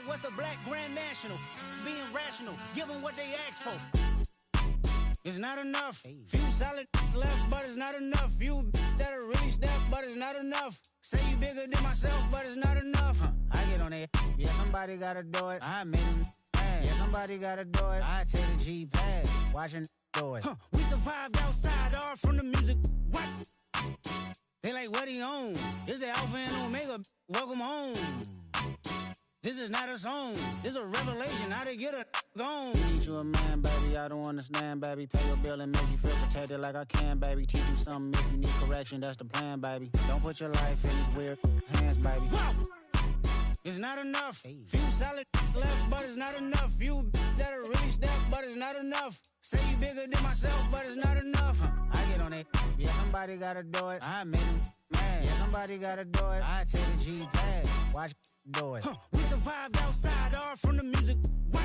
what's a black grand national? Being rational, give them what they ask for. It's not enough. Few solid left, but it's not enough. Few that'll really step, but it's not enough. Say you bigger than myself, but it's not enough. I get on it. Yeah, somebody gotta do it. I made him mad. Yeah, somebody gotta do it. I take the G-pad. Watching do it. We survived outside, all from the music. What? They like, what he on? This the Alpha and Omega. Welcome home. This is not a song. This is a revelation. How to get a gone. Teach you a man, baby. I don't understand, baby. Pay your bill and make you feel protected like I can, baby. Teach you something if you need correction. That's the plan, baby. Don't put your life in these weird hands, baby. Whoa! It's not enough. Few solid left, but it's not enough. Few that'll really step, but it's not enough. Say you bigger than myself, but it's not enough. I get on it. Yeah, somebody gotta do it. I made him mad. Yeah, somebody gotta do it. I take the G-pad. Watch do it. We survived outside, all from the music. What?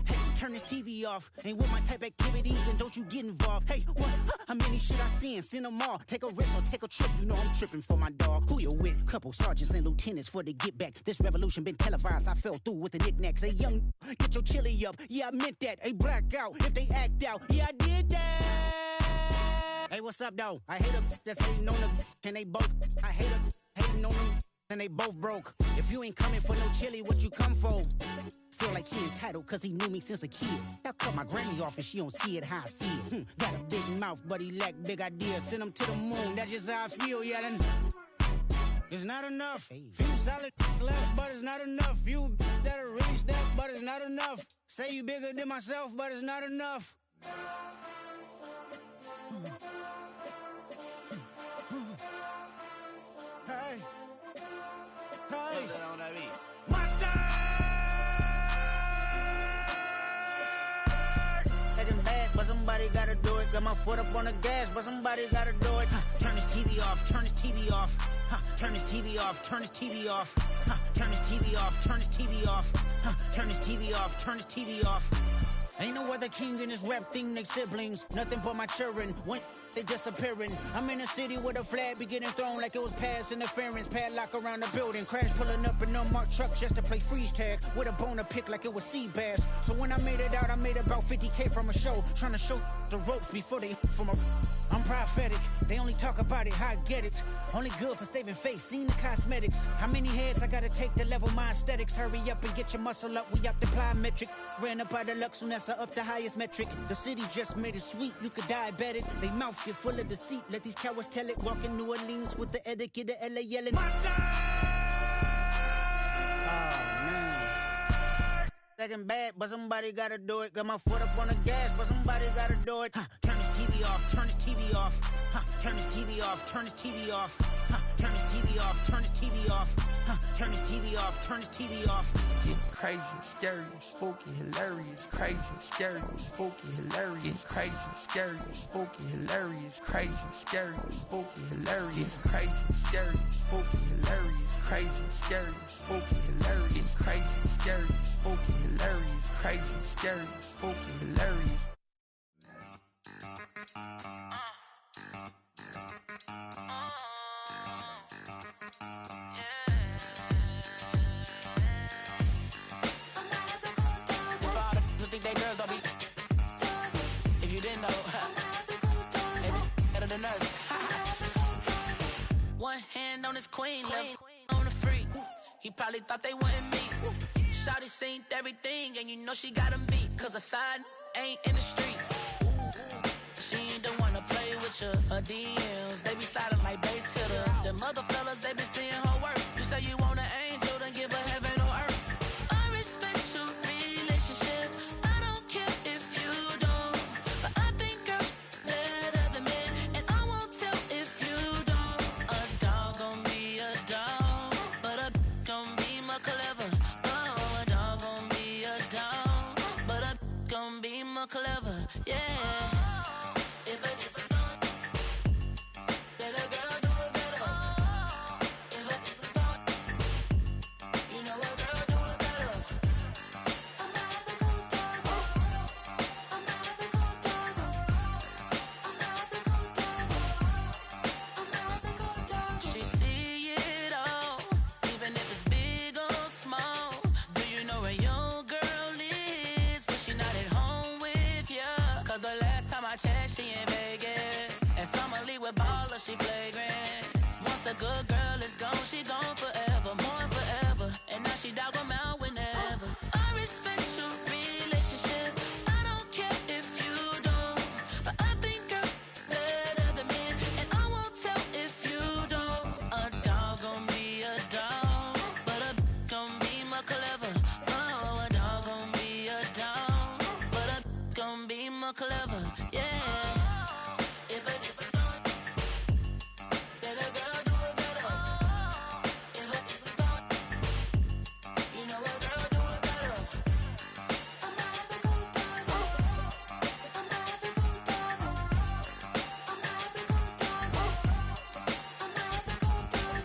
Hey, turn this TV off. Ain't with my type activities, then don't you get involved. Hey, what? How many shit I seen? Send them all. Take a risk or take a trip. You know I'm tripping for my dog. Who you with? Couple sergeants and lieutenants for the get back. This revolution been televised. I fell through with the knickknacks. Hey, young, get your chili up. Yeah, I meant that. Hey, black out if they act out. Yeah, I did that. Hey, what's up, though? I hate a that's hating on the and they both. I hate a hating on them and they both broke. If you ain't coming for no chili, what you come for? Feel like he entitled cause he knew me since a kid. I cut my granny off and she don't see it how I see it. Got a big mouth but he lack big ideas. Send him to the moon, that's just how I feel yelling. It's not enough. Few solid left but it's not enough. Few that'll really step but it's not enough. Say you bigger than myself but it's not enough. Hey. Hey. Monster! But somebody gotta do it. Got my foot up on the gas, but somebody gotta do it. Turn this TV off, turn this TV off. Turn this TV off, turn this TV off. Turn this TV off, turn this TV off. Turn this TV off, turn this TV off. Ain't no other king in this rap thing, they siblings. Nothing but my children. When they disappearing. I'm in a city where the flag be getting thrown like it was past interference. Padlock around the building. Crash pulling up in unmarked truck just to play freeze tag. With a bone to pick like it was sea bass. So when I made it out, I made about 50K from a show. Trying to show the ropes before they from a... I'm prophetic. They only talk about it, how I get it. Only good for saving face, seen the cosmetics. How many heads I gotta take to level my aesthetics? Hurry up and get your muscle up, we up the plyometric. Ran up by the Lux, soon that's up the highest metric. The city just made it sweet, you could diabetic. They mouth get full of deceit, let these cowards tell it. Walk in New Orleans with the etiquette of LA yelling. Monster! Oh, man. Second bad, but somebody gotta do it. Got my foot up on the gas, but somebody gotta do it. Turn this TV off, turn this TV off. Turn this TV off, turn this TV off. Turn this TV off, turn this TV off. Turn this TV off, turn this TV off. It's crazy, scary, spooky, hilarious. Crazy, scary, spooky, hilarious. Crazy, scary, spooky, hilarious. Crazy, scary, spooky, hilarious. Crazy, scary, spooky, hilarious. Crazy, scary, spooky, hilarious. Crazy, scary, spooky, hilarious. Crazy, scary, spooky, hilarious. Think they girls don't be. If you didn't know, maybe better than us. One hand on his queen, left on the freak. He probably thought they wanted me. Shawty seen everything, and you know she got him beat. Cause her side ain't in the streets. She ain't the one to play with you. Her DMs, they be sliding like base hitters. Them other fellas, they be seeing her work. You say you want an angel, then give her heaven on earth. I respect your relationship. Clever, yeah. If a nigga don't, then a girl do it better. If a nigga don't, you know a girl do it better. I'm not the cool dog. I'm not the cool dog. I'm not the cool dog. I'm not the cool dog. She see it all, even if it's big or small. Do you know more clever, yeah. If a then a girl do it better. If a you know a girl do it better. I'm about to go down. I'm about to go down. I'm about to go down. I'm about to go down.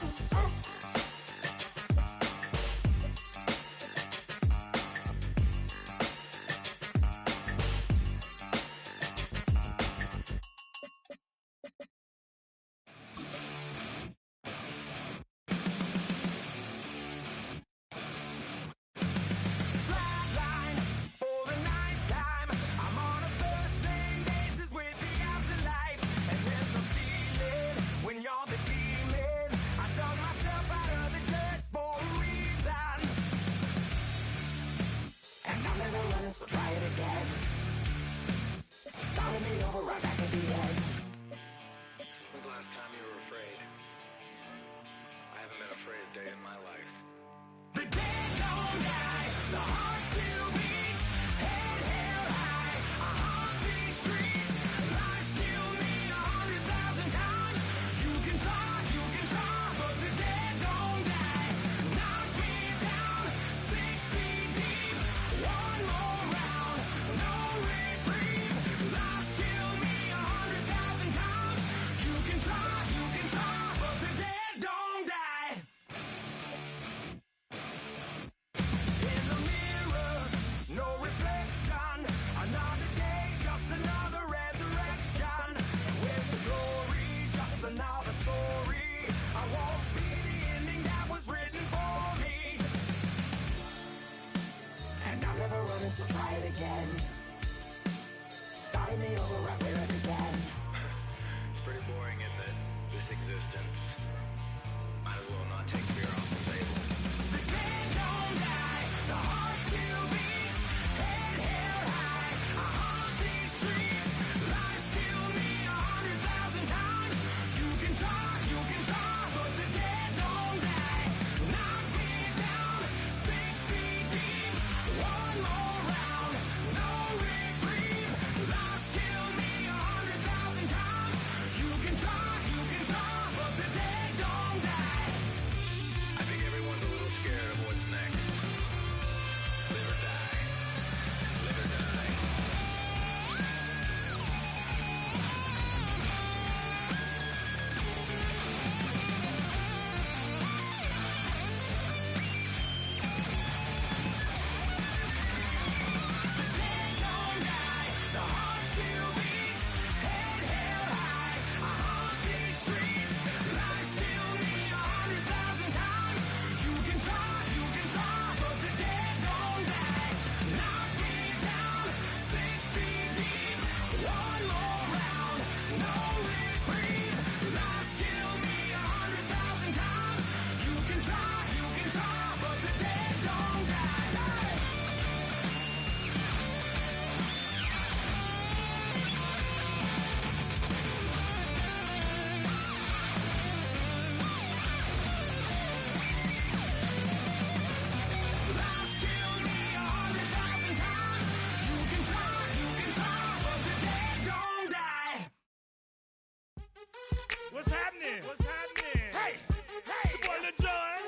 Flatline for the ninth time. I'm on a first name basis with the afterlife, and there's no ceiling when you're the demon. I dug myself out of the dirt for a reason, and I'm never running, so try it again. Starting me over right back at the end. When's the last time you were afraid? I haven't been afraid a day in my life. The dead don't die, the heart still beats, head held high, I haunt these streets, lies kill me 100,000 times, you can try, but the dead don't die, knock me down, 6 feet deep, one more round, no reprieve, lies kill me 100,000 times, you can try, but the dead don't die. In the mirror, no reflection. Another day, just another resurrection. Where's the glory? Just another story. I won't be the ending that was written for me. And I'm never running, so try it again. Starting me over right where it began. It's pretty boring, isn't it? This existence. Might as well not take fear off the table. The dead don't die, the heart still beats, head held high, I haunt these streets, lies kill me 100,000 times, you can try, but the dead don't die, knock me down, 6 feet deep, one more round, no reprieve, lies kill me 100,000 times, you can try, but the dead don't die. I think everyone's a little scared of what's next. Live or die. Live or die. The dead don't die, the heart still beats, head held high, I haunt these streets, lies kill me 100,000 times, you can try, but the dead don't die, knock me down, 6 feet deep, one more round, no reprieve, lies kill me 100,000 times, you can try, but the dead don't die. Lies kill me 100,000 times. You can try, but the dead don't die. What's happening? Hey, It's your boy Lil Jon.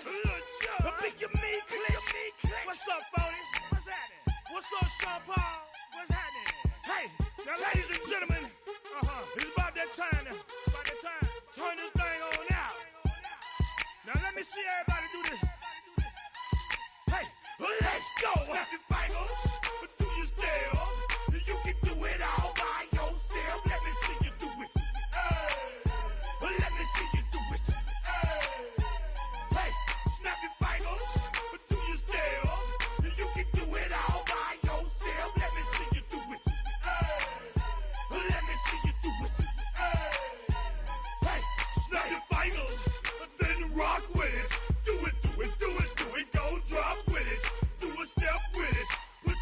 The Big Your Me Click. What's up, Phony? What's happening? What's up, Sean Paul? What's happening? Hey, now ladies and gentlemen, it's about that time. Turn this thing on out. Now let me see everybody do this. Hey, let's go. Snap your fingers, do your step. You can do it all by yourself. Let me see you do it. Let me see you do it. Hey, snap your fingers, do your step. You can do it all by yourself. Let me see you do it. Let me see you do it. Hey, snap your fingers, then rock with it. Do it, go drop with it. Do a step with it. Put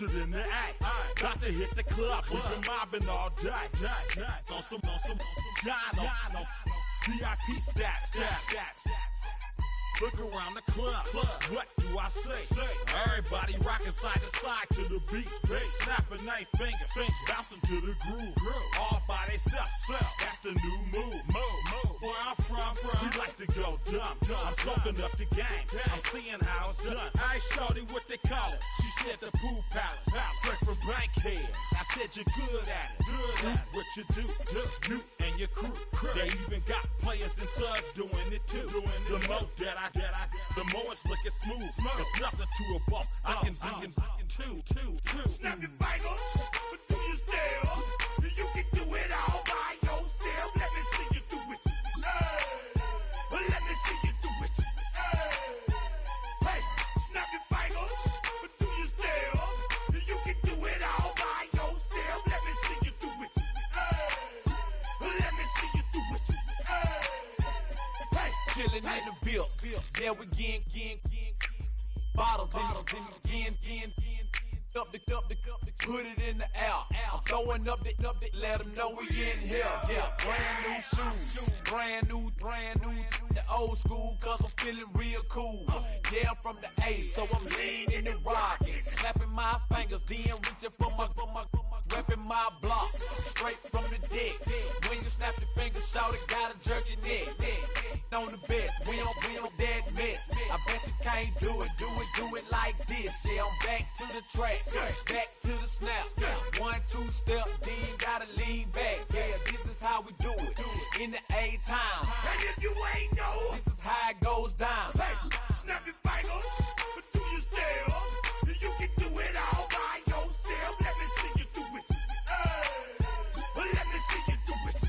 posted in the act. Got to hit the club, we've been mobbing all day. On some Jono, VIP stats. Look around the club. What do I say? Everybody rocking side to side to the beat. Snapping night fingers, bouncing to the groove. All by themselves. That's the new move. Where I'm from, we like to go dumb. I'm soaking up the game. I'm seeing how it's done. I ain't shorty what they call it. She said the pool palace. Straight from Bankhead. I said you're good at it. What you do, you and your crew. They even got players and thugs doing it too. The more that the more it's looking smooth. It's nothing to a boss. I can two. Snap your fingers, but do you still? You can do it all by yourself. Let me see you do it. Let me see you do it. Hey, snap your fingers, but do you still? You can do it all by yourself. Let me see you do it. Let me see you do it. Hey, chillin' in the bill. There we again. Bottles in again. Up the put it in the air. I'm throwing up the, let them know we in here. Yeah, brand new shoes, brand new. The old school, cause I'm feeling real cool. Yeah, I'm from the A, so I'm leaning and rocking. Snapping my fingers, then reaching for my repping my block. Straight from the deck. When you snap your fingers, shout it, gotta jerk your neck. On the best, we don't that mess. I bet you can't do it like this. Yeah, I'm back to the track, back to the snap. 1, 2 step, then you gotta lean back. Yeah, this is how we do it in the A time. and if you ain't know, This is how it goes down. hey, snap your fingers, but do you still? You can do it all by yourself. Let me see you do it. Let me see you do it.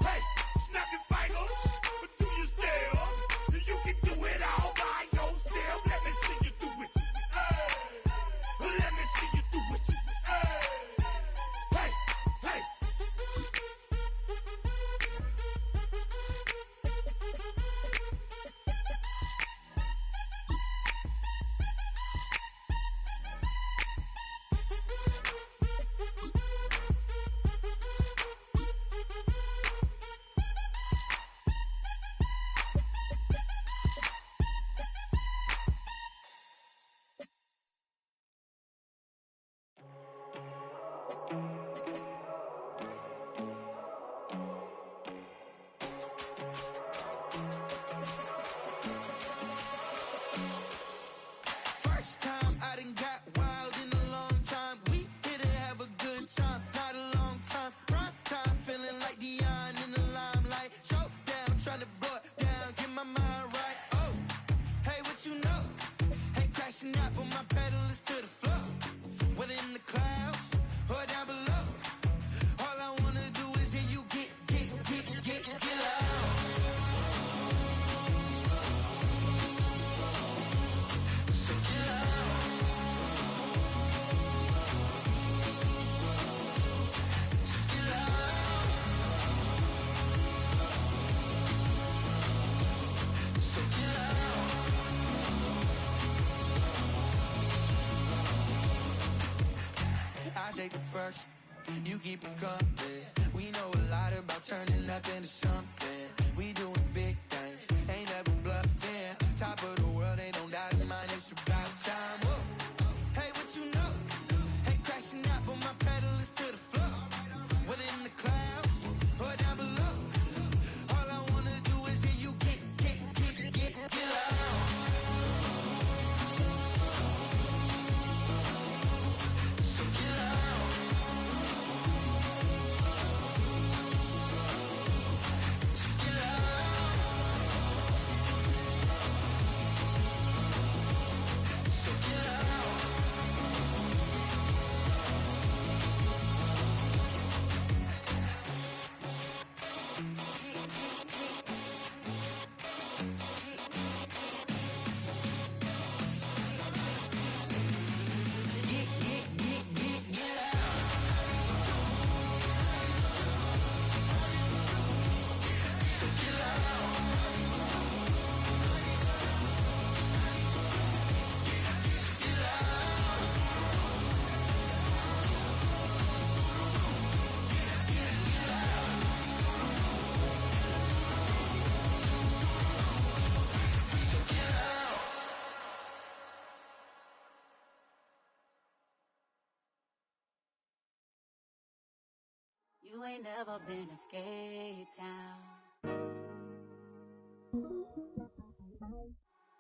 Hey, snap your fingers, but do you still? You can do it all by yourself. Let me see you do it. Let me see you do it. Hey. First time I done got wild in a long time. We here to have a good time, not a long time. Prime time, feeling like Dion in the limelight. Showdown, trying to blow it down, get my mind right. Oh, hey, what you know? Ain't crashing out, but my pedal is to the floor. Whether in the clouds or down below, all I wanna do is hear you get loud. So get loud. So get loud. So get loud. I take the first, you keep it coming. We know a lot about turning nothing to something. We doing big things, ain't never bluffing. Top of the world, ain't no doubt in mind, it's about time. Whoa. Hey, what you know? Ain't crashing out, but my pedal is to the floor. Whether in the clouds or down below, all I wanna do is hear you get loud. So get loud. You ain't never been a skate town.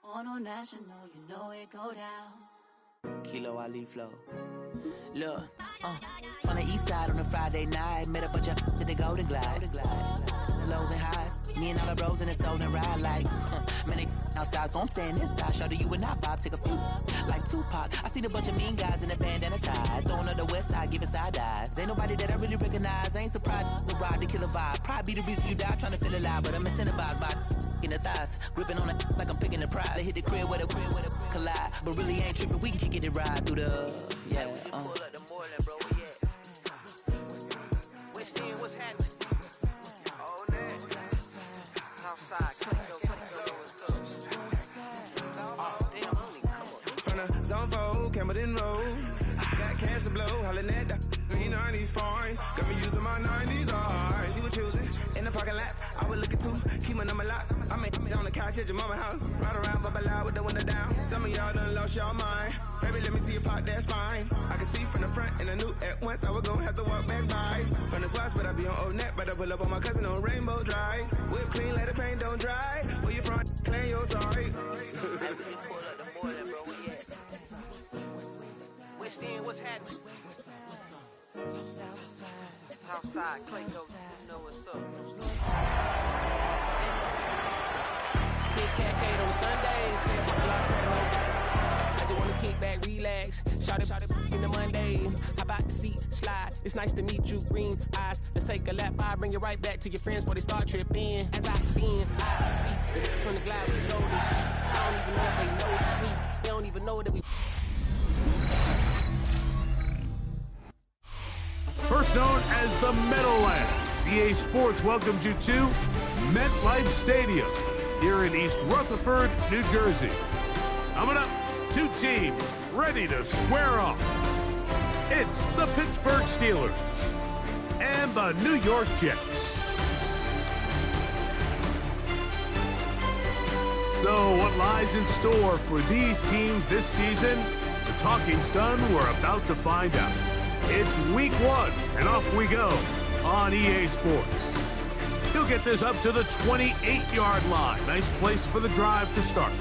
On national, you know it go down. Kilo Ali Flow. Look, from the east side on a Friday night, met a bunch of to the Golden Glide. The lows and highs, me and all the bros in the stolen ride like, man, they outside, so I'm staying inside. Show you and I vibe, take a few like Tupac. I seen a bunch of mean guys in a bandana tie, throwing up the west side, giving side eyes. Ain't nobody that I really recognize. I ain't surprised to ride the killer vibe. Probably be the reason you die trying to feel alive, but I'm incentivized by in the thighs, gripping on it like I'm picking the prize. They hit the crib where the collide, but really ain't tripping. We can kick it and ride through the Pull up the Moreland, bro. Where you at? What's in? What's happening? Oh, that. Outside, from the zone 4, Campbellton Road. Got cash to blow, hollering at the green 90s foreign. Got me using my 90s, alright. She was choosing in the parking lot. I was looking too, keep my number locked. I made on the couch at your mama house. Ride around, bump loud with the window down. Some of y'all done lost y'all mind. Baby, let me see you pop that spine. I can see from the front, and I knew at once I was gonna have to walk back by. From the spots, but I be on Old Neck. Better pull up on my cousin on Rainbow Drive. Whip clean, let the paint don't dry. Where you from? Claim your sorry. What's happening? Outside, Clayco, you know what's up. Hit Cat on Sundays. I just wanna kick back, relax. Shout it in the Monday. How about the seat slide? It's nice to meet you, green eyes. Let's take a lap. I bring you right back to your friends before they start tripping. As I bend, I see the from the glide with loaded teeth. I don't even know if they notice me. They don't even know that we. First known as the Meadowlands, EA Sports welcomes you to MetLife Stadium here in East Rutherford, New Jersey. Coming up, two teams ready to square off. It's the Pittsburgh Steelers and the New York Jets. So what lies in store for these teams this season? The talking's done. We're about to find out. It's week 1, and off we go on EA Sports. He'll get this up to the 28-yard line. Nice place for the drive to start.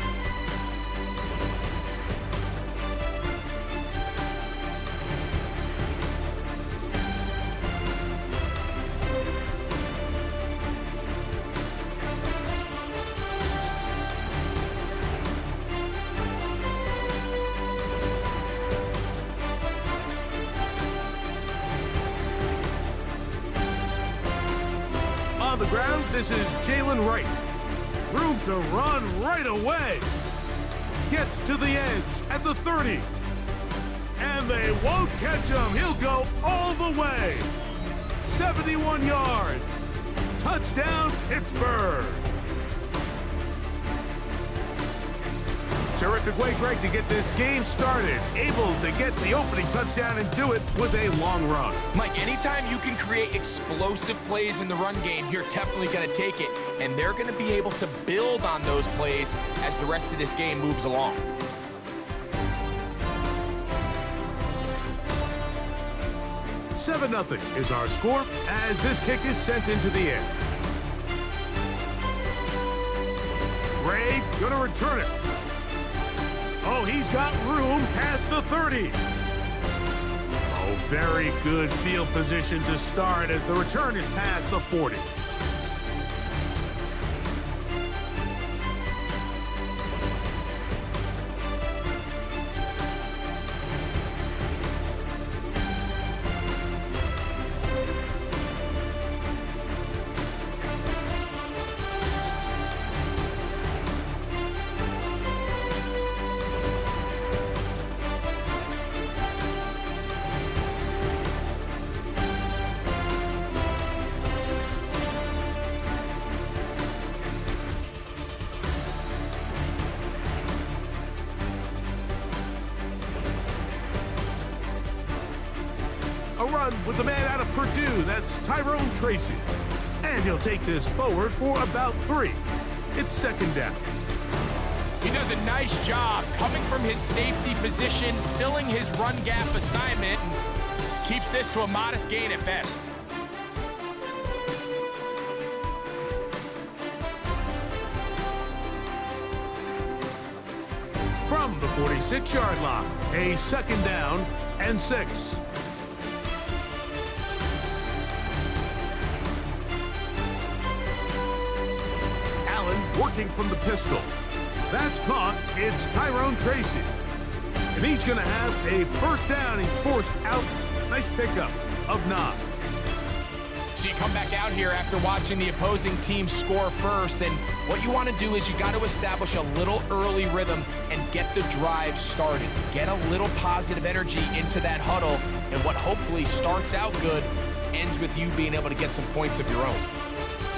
On the ground, this is Jalen Wright. Room to run right away. Gets to the edge at the 30. And they won't catch him. He'll go all the way. 71 yards. Touchdown, Pittsburgh. Terrific way, Greg, to get this game started. Able to get the opening touchdown and do it with a long run. Mike, anytime you can create explosive plays in the run game, you're definitely going to take it. And they're going to be able to build on those plays as the rest of this game moves along. Seven 7-0 is our score as this kick is sent into the air. Ray gonna return it. Oh, he's got room past the 30. Oh, very good field position to start as the return is past the 40. A run with the man out of Purdue, that's Tyrone Tracy. And he'll take this forward for about 3. It's second down. He does a nice job coming from his safety position, filling his run gap assignment, and keeps this to a modest gain at best. from the 46-yard line. A second down and 6. Allen working from the pistol. That's caught. It's Tyrone Tracy. And he's going to have a first down. He's forced out. Nice pickup of 9. So you come back out here after watching the opposing team score first, and what you want to do is you got to establish a little early rhythm and get the drive started. Get a little positive energy into that huddle, and what hopefully starts out good ends with you being able to get some points of your own.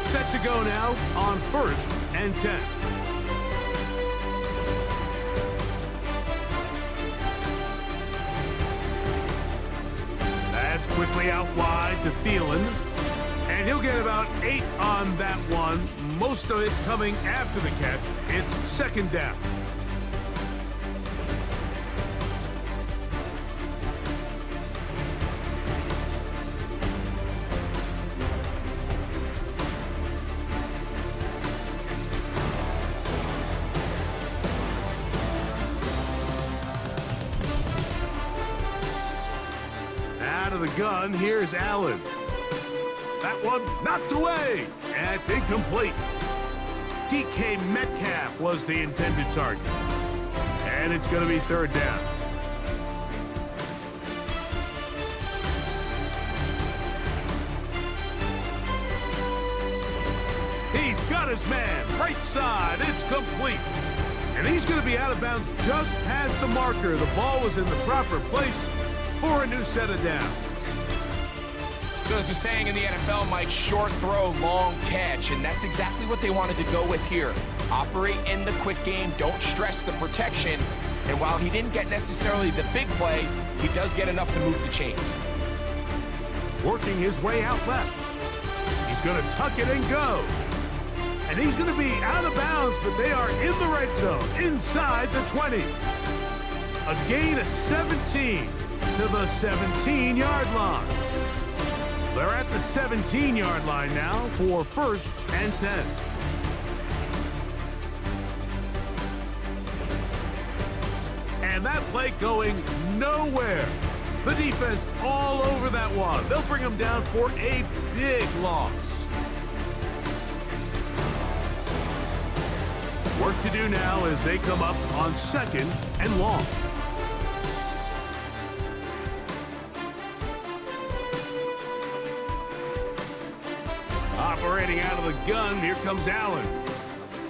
Set to go now on 1st and 10. That's quickly out wide to Thielen. And he'll get about 8 on that one, most of it coming after the catch. It's second down. Out of the gun, here's Allen. That one knocked away. That's incomplete. DK Metcalf was the intended target. And it's going to be third down. He's got his man. Right side. It's complete. And he's going to be out of bounds just past the marker. The ball was in the proper place for a new set of downs. So there's a saying in the NFL, Mike, short throw, long catch, and that's exactly what they wanted to go with here. Operate in the quick game, don't stress the protection, and while he didn't get necessarily the big play, he does get enough to move the chains. Working his way out left. He's going to tuck it and go. And he's going to be out of bounds, but they are in the red zone, inside the 20. A gain of 17 to the 17-yard line. They're at the 17-yard line now for 1st and 10. And that play going nowhere. The defense all over that one. They'll bring them down for a big loss. Work to do now as they come up on 2nd and long. Operating out of the gun, here comes Allen.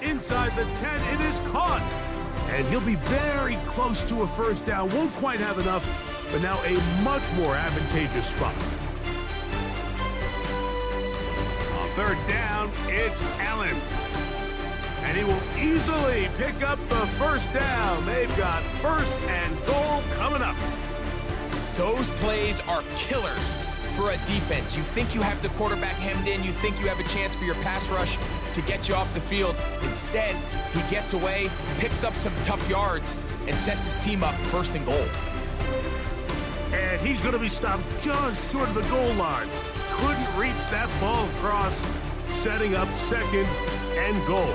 Inside the 10, it is caught. And he'll be very close to a first down. Won't quite have enough, but now a much more advantageous spot. On 3rd down, it's Allen. And he will easily pick up the first down. They've got 1st and goal coming up. Those plays are killers for a defense. You think you have the quarterback hemmed in, you think you have a chance for your pass rush to get you off the field. Instead, he gets away, picks up some tough yards, and sets his team up 1st and goal. And he's going to be stopped just short of the goal line. Couldn't reach that ball across, setting up 2nd and goal.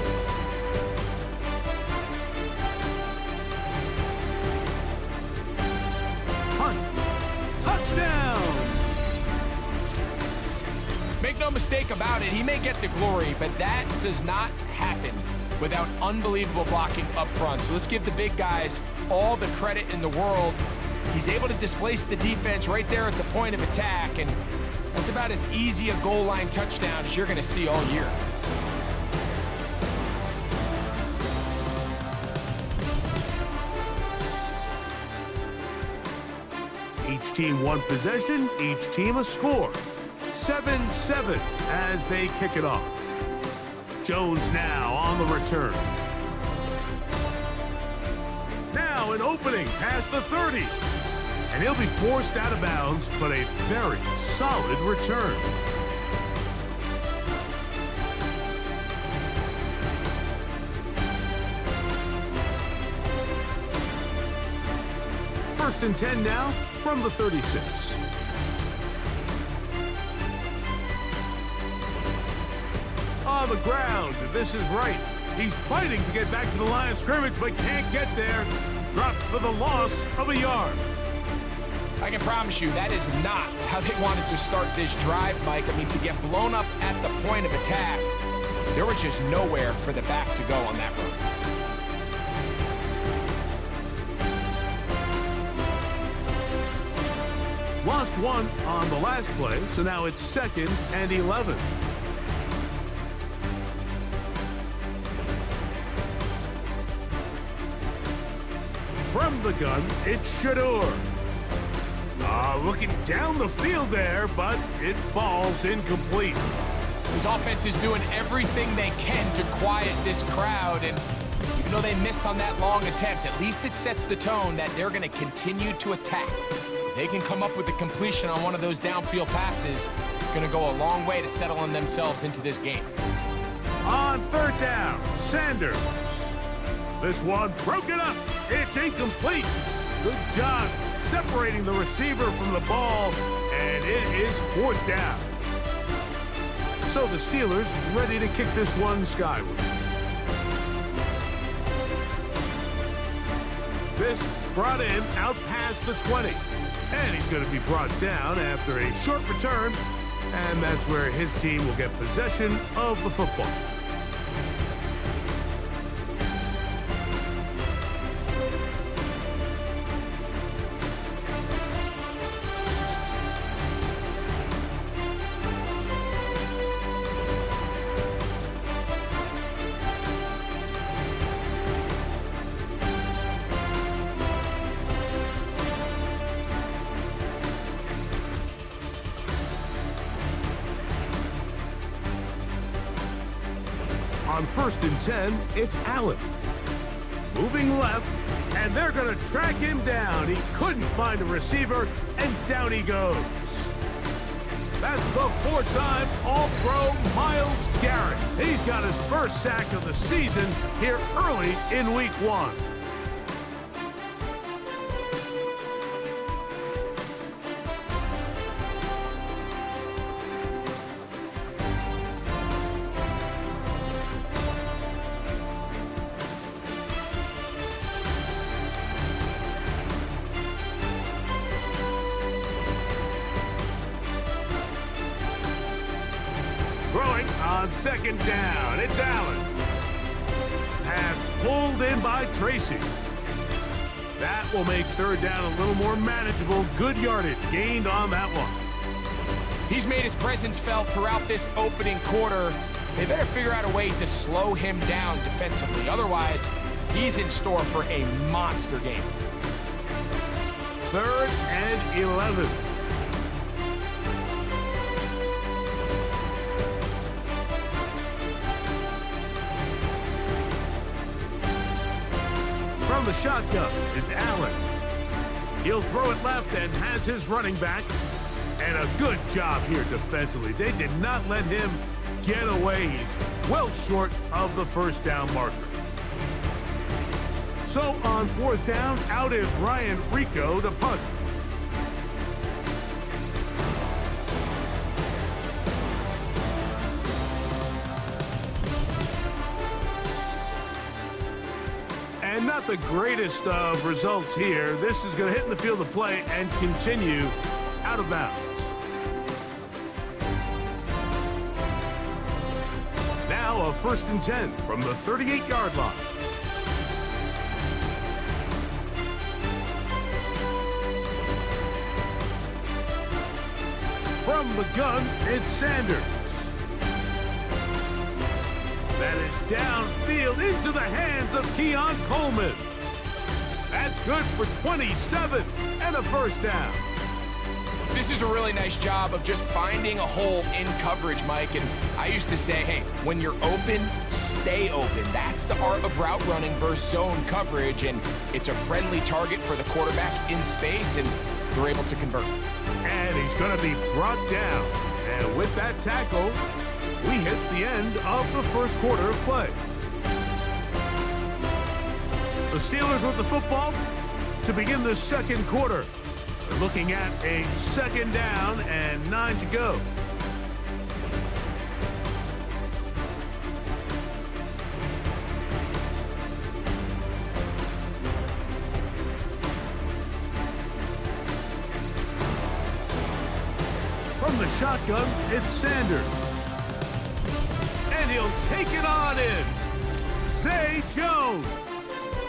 Make no mistake about it, he may get the glory, but that does not happen without unbelievable blocking up front. So let's give the big guys all the credit in the world. He's able to displace the defense right there at the point of attack, and that's about as easy a goal line touchdown as you're going to see all year. Each team one possession, each team a score. 7-7 as they kick it off. Jones now on the return. Now an opening past the 30. And he'll be forced out of bounds, but a very solid return. First and 10 now from the 36. On the ground, this is right. He's fighting to get back to the line of scrimmage, but can't get there. dropped for the loss of a yard. I can promise you that is not how they wanted to start this drive, Mike. I mean, to get blown up at the point of attack, there was just nowhere for the back to go on that run. Lost one on the last play, so now it's 2nd and 11. From the gun, it's Shador. Looking down the field there, but it falls incomplete. His offense is doing everything they can to quiet this crowd, and even though they missed on that long attempt, at least it sets the tone that they're going to continue to attack. If they can come up with a completion on one of those downfield passes, it's going to go a long way to settling themselves into this game. On 3rd down, Sanders. This one broken up. It's incomplete. Good job separating the receiver from the ball, and it is 4th down. So the Steelers ready to kick this one skyward. This brought in out past the 20. And he's going to be brought down after a short return, and that's where his team will get possession of the football. On 1st and 10, it's Allen. Moving left, and they're going to track him down. He couldn't find a receiver, and down he goes. That's the 4-time All-Pro Myles Garrett. He's got his first sack of the season here early in Week 1. Throwing on 2nd down, it's Allen. Pass pulled in by Tracy. That will make 3rd down a little more manageable. Good yardage gained on that one. He's made his presence felt throughout this opening quarter. They better figure out a way to slow him down defensively. Otherwise, he's in store for a monster game. 3rd and 11. From the shotgun, it's Allen. He'll throw it left and has his running back. And a good job here defensively. They did not let him get away. He's well short of the 1st down marker. So on 4th down, out is Ryan Rico to punt. And not the greatest of results here. This is going to hit in the field of play and continue out of bounds. Now a 1st and 10 from the 38-yard line. From the gun, it's Sanders. That is downfield into the hands of Keon Coleman. That's good for 27 and a 1st down. This is a really nice job of just finding a hole in coverage, Mike. And I used to say, hey, when you're open, stay open. That's the art of route running versus zone coverage. And it's a friendly target for the quarterback in space, and they're able to convert. And he's going to be brought down. And with that tackle, we hit the end of the 1st quarter of play. The Steelers with the football to begin the 2nd quarter. They're looking at a 2nd down and 9 to go. shotgun, it's Sanders. And he'll take it on in. Zay Jones.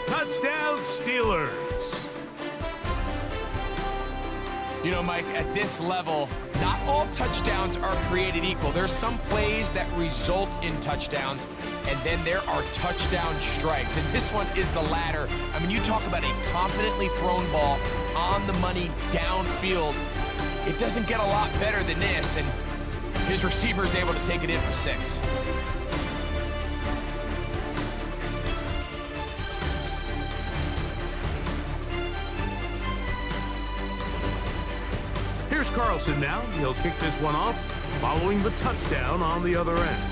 Touchdown, Steelers. You know, Mike, at this level, not all touchdowns are created equal. There's some plays that result in touchdowns, and then there are touchdown strikes. And this one is the latter. I mean, you talk about a confidently thrown ball on the money downfield. It doesn't get a lot better than this, and his receiver is able to take it in for 6. Here's Carlson now. He'll kick this one off, following the touchdown on the other end.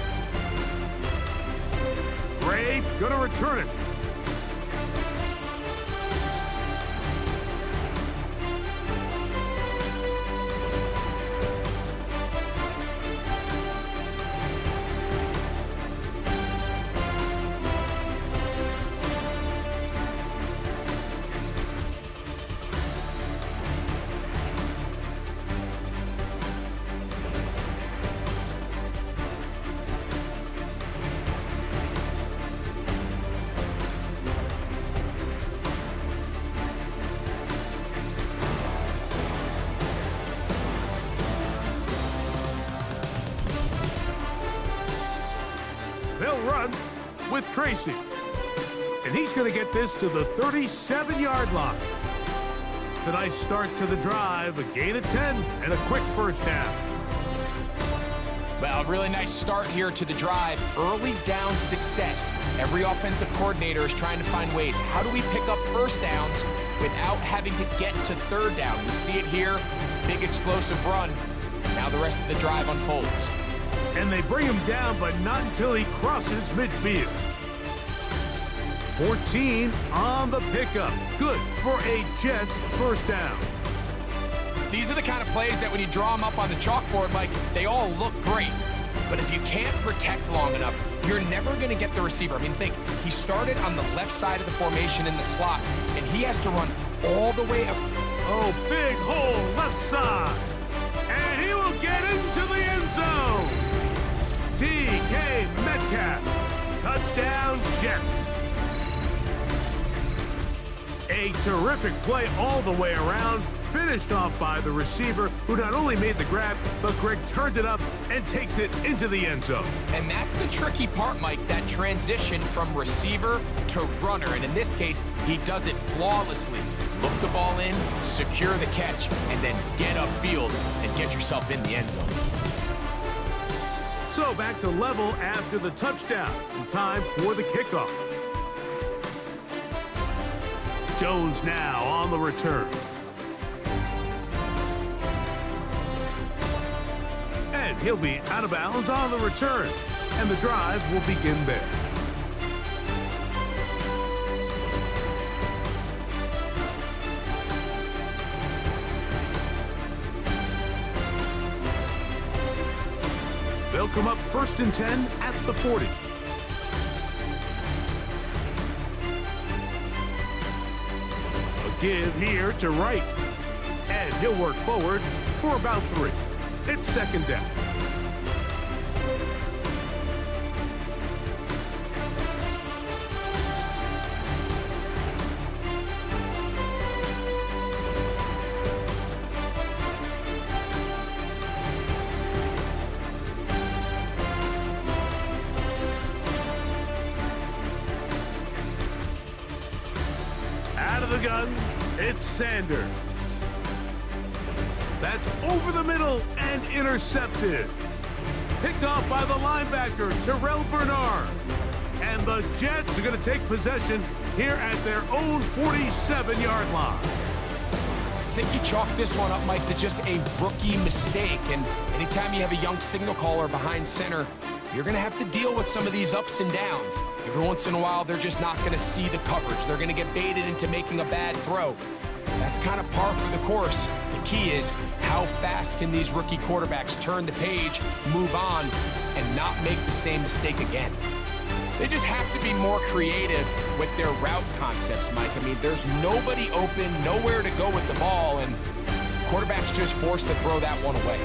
Gray gonna return it. They'll run with Tracy. And he's going to get this to the 37-yard line. It's a nice start to the drive, a gain of 10, and a quick first down. Well, a really nice start here to the drive. Early down success. Every offensive coordinator is trying to find ways. How do we pick up first downs without having to get to third down? We see it here. Big explosive run. Now the rest of the drive unfolds. And they bring him down, but not until he crosses midfield. 14 on the pickup. Good for a Jets first down. These are the kind of plays that when you draw them up on the chalkboard, Mike, they all look great. But if you can't protect long enough, you're never going to get the receiver. I mean, think, he started on the left side of the formation in the slot, and he has to run all the way up. Oh, big hole left side. And he will get into the end zone. DK Metcalf. Touchdown, Jets. A terrific play all the way around. Finished off by the receiver, who not only made the grab, but Greg turned it up and takes it into the end zone. And that's the tricky part, Mike, that transition from receiver to runner. And in this case, he does it flawlessly. Look the ball in, secure the catch, and then get upfield and get yourself in the end zone. So back to level after the touchdown. And time for the kickoff. Jones now on the return. And he'll be out of bounds on the return. And the drive will begin there. They'll come up 1st and 10 at the 40. A give here to Wright. And he'll work forward for about 3. It's 2nd down. Out of the gun, it's Sanders. That's over the middle and intercepted. Picked off by the linebacker, Terrell Bernard. And the Jets are going to take possession here at their own 47-yard line. I think you chalk this one up, Mike, to just a rookie mistake. And anytime you have a young signal caller behind center, you're going to have to deal with some of these ups and downs. Every once in a while, they're just not going to see the coverage. They're going to get baited into making a bad throw. That's kind of par for the course. The key is how fast can these rookie quarterbacks turn the page, move on, and not make the same mistake again. They just have to be more creative with their route concepts, Mike. I mean, there's nobody open, nowhere to go with the ball, and quarterbacks just forced to throw that one away.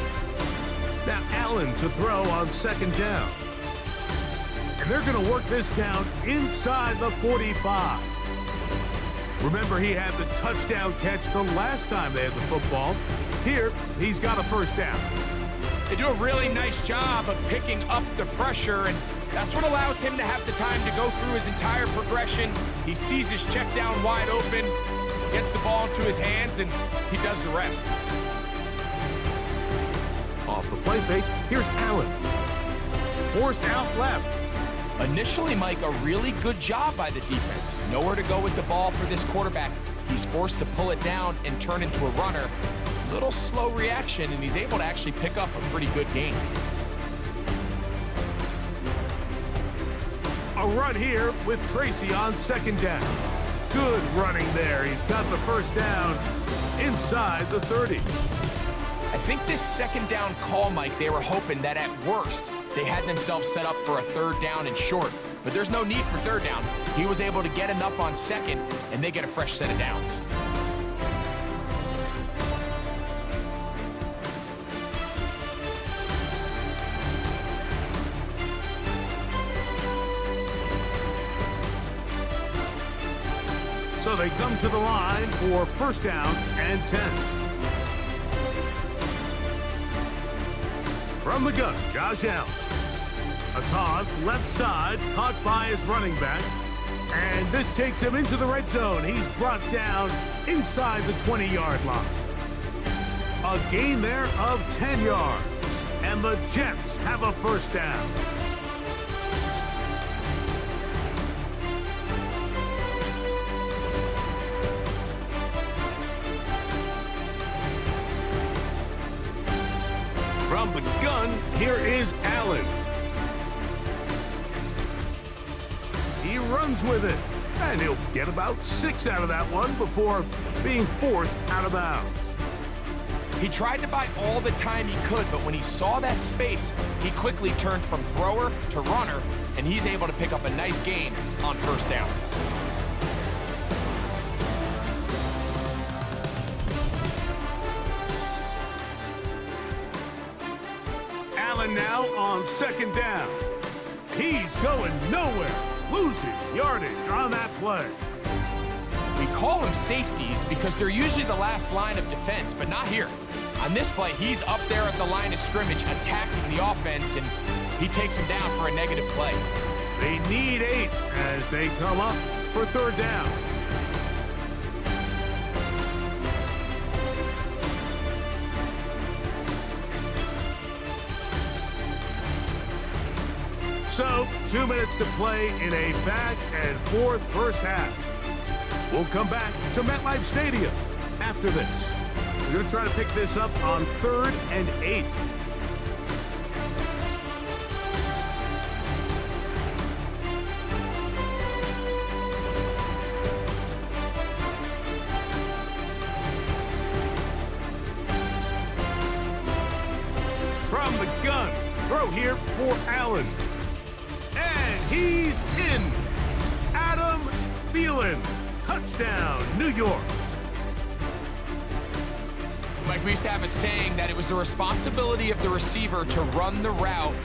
Allen to throw on second down. And they're going to work this down inside the 45. Remember, he had the touchdown catch the last time they had the football. Here, he's got a first down. They do a really nice job of picking up the pressure, and that's what allows him to have the time to go through his entire progression. He sees his check down wide open, gets the ball into his hands, and he does the rest. Off the play fake, here's Allen. Forced out left. Initially, Mike, a really good job by the defense. Nowhere to go with the ball for this quarterback. He's forced to pull it down and turn into a runner. Little slow reaction, and he's able to actually pick up a pretty good gain. A run here with Tracy on second down. Good running there. He's got the first down inside the 30. I think this second down call, Mike, they were hoping that at worst, they had themselves set up for a third down and short. But there's no need for third down. He was able to get enough on second, and they get a fresh set of downs. So they come to the line for first down and 10. From the gun, Josh Allen. A toss left side, caught by his running back. And this takes him into the red zone. He's brought down inside the 20-yard line. A gain there of 10 yards. And the Jets have a first down. From the gun, here is Allen. He runs with it, and he'll get about 6 out of that one before being forced out of bounds. He tried to buy all the time he could, but when he saw that space, he quickly turned from thrower to runner, and he's able to pick up a nice gain on first down. Allen now on second down. He's going nowhere, losing yardage on that play. We call them safeties because they're usually the last line of defense, but not here. On this play, he's up there at the line of scrimmage attacking the offense, and he takes him down for a negative play. They need 8 as they come up for third down. So, 2 minutes to play in a back-and-forth first half. We'll come back to MetLife Stadium after this. We're going to try to pick this up on 3rd and 8. From the gun, throw here for Allen. And he's in. Adam Thielen. Touchdown, New York. Like we used to have a saying that it was the responsibility of the receiver to run the route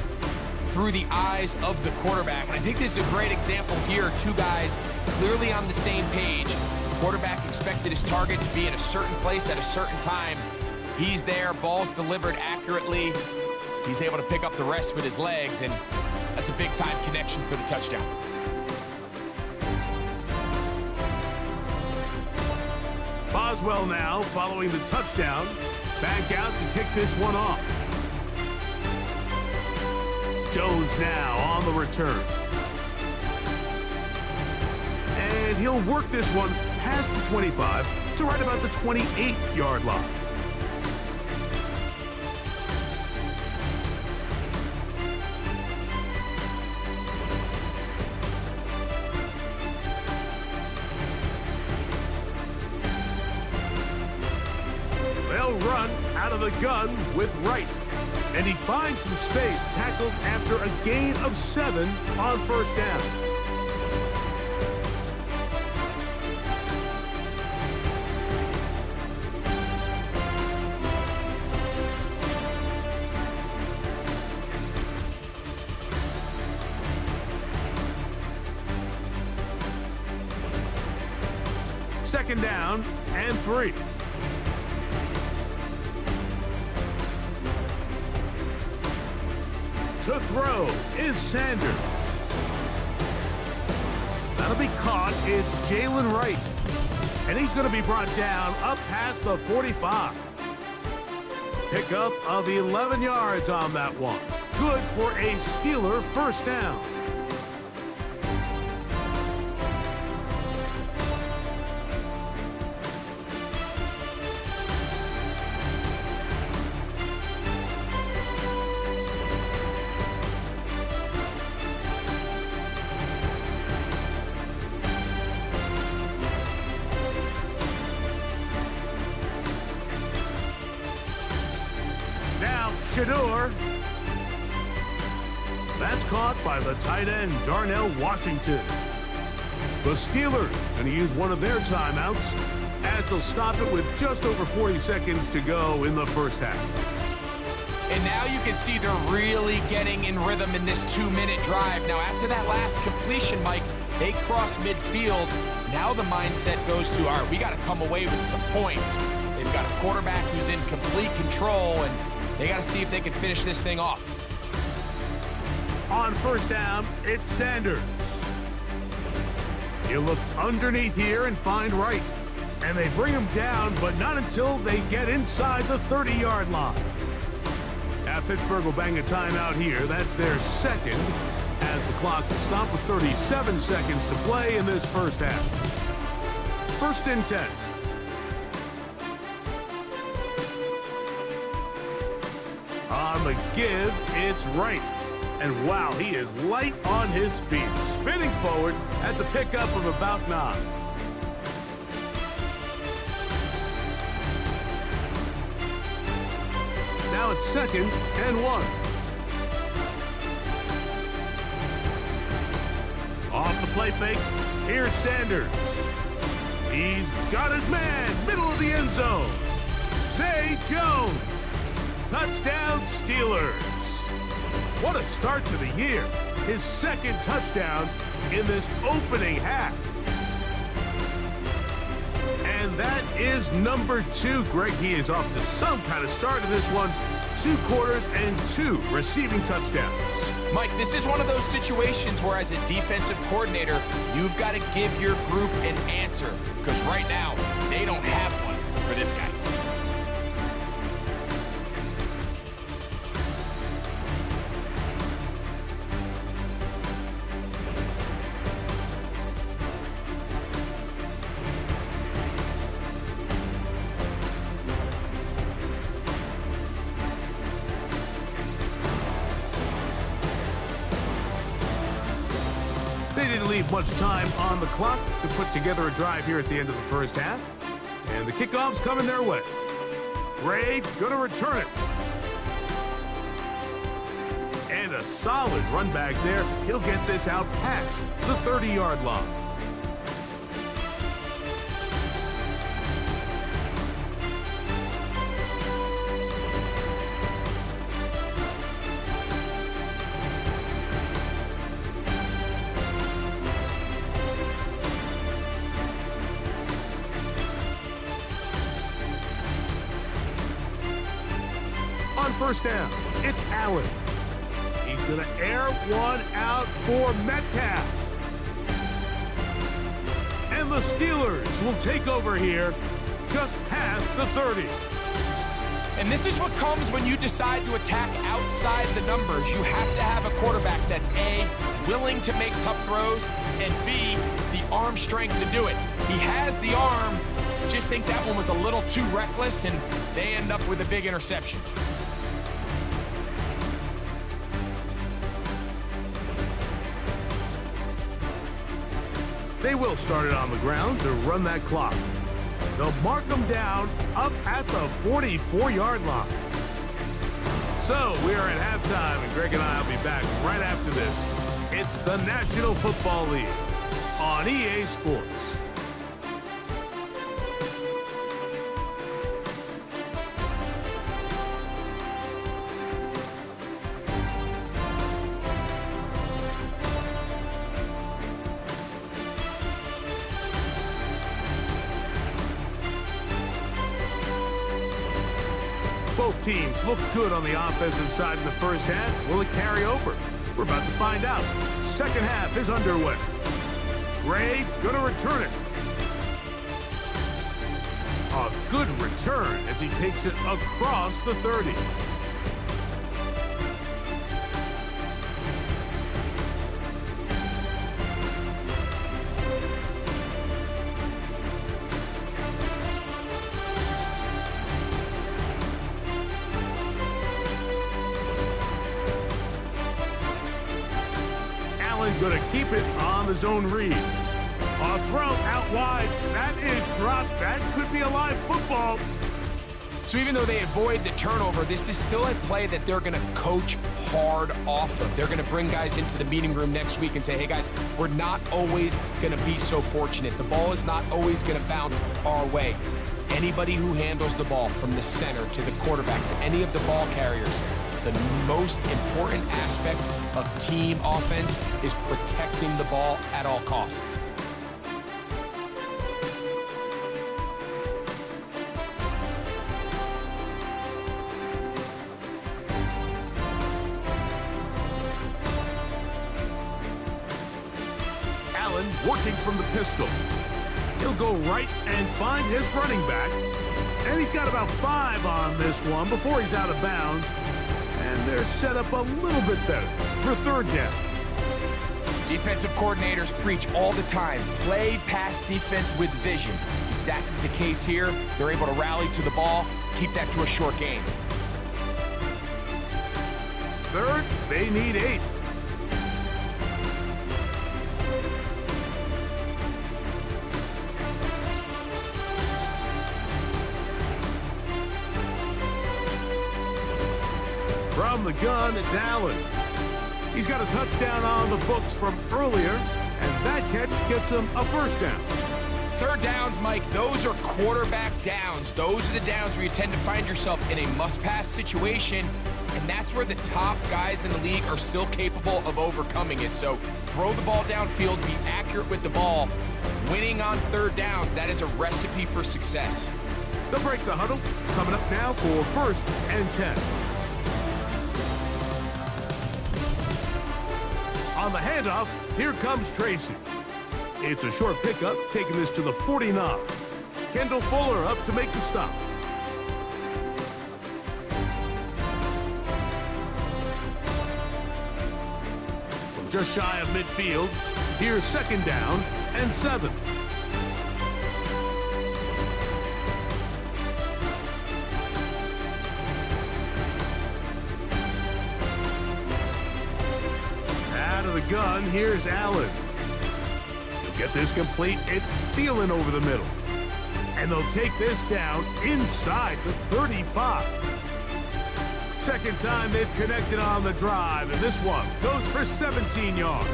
through the eyes of the quarterback. And I think this is a great example here. 2 guys clearly on the same page. The quarterback expected his target to be in a certain place at a certain time. He's there, ball's delivered accurately. He's able to pick up the rest with his legs, and that's a big-time connection for the touchdown. Boswell now following the touchdown. Back out to kick this one off. Jones now on the return. And he'll work this one past the 25 to right about the 28-yard line. They'll run out of the gun with Wright. And he finds some space, tackled after a gain of 7 on first down. 2nd down and 3. To throw is Sanders. That'll be caught. It's Jalen Wright. And he's going to be brought down up past the 45. Pickup of 11 yards on that one. Good for a Steeler 1st down. Shador. That's caught by the tight end, Darnell Washington. The Steelers going to use one of their timeouts as they'll stop it with just over 40 seconds to go in the 1st half. And now you can see they're really getting in rhythm in this 2-minute drive. Now, after that last completion, Mike, they cross midfield. Now the mindset goes to, all right, we got to come away with some points. They've got a quarterback who's in complete control, and they got to see if they can finish this thing off. On 1st down, it's Sanders. You look underneath here and find Wright. And they bring him down, but not until they get inside the 30-yard line. Now, Pittsburgh will bang a timeout here. That's their 2nd as the clock will stop with 37 seconds to play in this 1st half. 1st and 10. On the give, it's Wright. And wow, he is light on his feet. Spinning forward, that's a pickup of about 9. Now it's 2nd and 1. Off the play fake, here's Sanders. He's got his man, middle of the end zone. Zay Jones. Touchdown, Steelers. What a start to the year. His 2nd touchdown in this opening half. And that is number 2. Greg, he is off to some kind of start in this one. 2 quarters and 2 receiving touchdowns. Mike, this is one of those situations where as a defensive coordinator, you've got to give your group an answer. Because right now, they don't have one for this guy. They didn't leave much time on the clock to put together a drive here at the end of the 1st half. And the kickoff's coming their way. Gray gonna return it. And a solid run back there. He'll get this out past the 30-yard line. On 1st down, it's Allen. He's going to air one out for Metcalf. And the Steelers will take over here just past the 30. And this is what comes when you decide to attack outside the numbers. You have to have a quarterback that's A, willing to make tough throws, and B, the arm strength to do it. He has the arm, just think that one was a little too reckless, and they end up with a big interception. They will start it on the ground to run that clock. They'll mark them down up at the 44-yard line. So we are at halftime, and Greg and I will be back right after this. It's the National Football League on EA Sports. Both teams look good on the offensive side in the first half. Will it carry over? We're about to find out. Second half is underway. Gray gonna return it. A good return as he takes it across the 30. Allen gonna keep it on the zone read. A throw out wide. That is dropped. That could be a live football. So even though they avoid the turnover, this is still a play that they're going to coach hard off of. They're going to bring guys into the meeting room next week and say, hey, guys, we're not always going to be so fortunate. The ball is not always going to bounce our way. Anybody who handles the ball from the center to the quarterback to any of the ball carriers, the most important aspect of team offense is protecting the ball at all costs. Allen working from the pistol. He'll go right and find his running back. And he's got about 5 on this one before he's out of bounds. And they're set up a little bit better for third down. Defensive coordinators preach all the time, play pass defense with vision. It's exactly the case here. They're able to rally to the ball, keep that to a short game. Third, they need 8. From the gun, it's Allen. He's got a touchdown on the books from earlier, and that catch gets him a first down. Third downs, Mike, those are quarterback downs. Those are the downs where you tend to find yourself in a must-pass situation, and that's where the top guys in the league are still capable of overcoming it. So throw the ball downfield, be accurate with the ball. Winning on third downs, that is a recipe for success. They'll break the huddle. Coming up now for first and 10. On the handoff, here comes Tracy. It's a short pickup, taking this to the 49. Kendall Fuller up to make the stop. From just shy of midfield, here's second down and 7. The gun, here's Allen. He'll get this complete. It's Thielen over the middle. And they'll take this down inside the 35. Second time they've connected on the drive, and this one goes for 17 yards.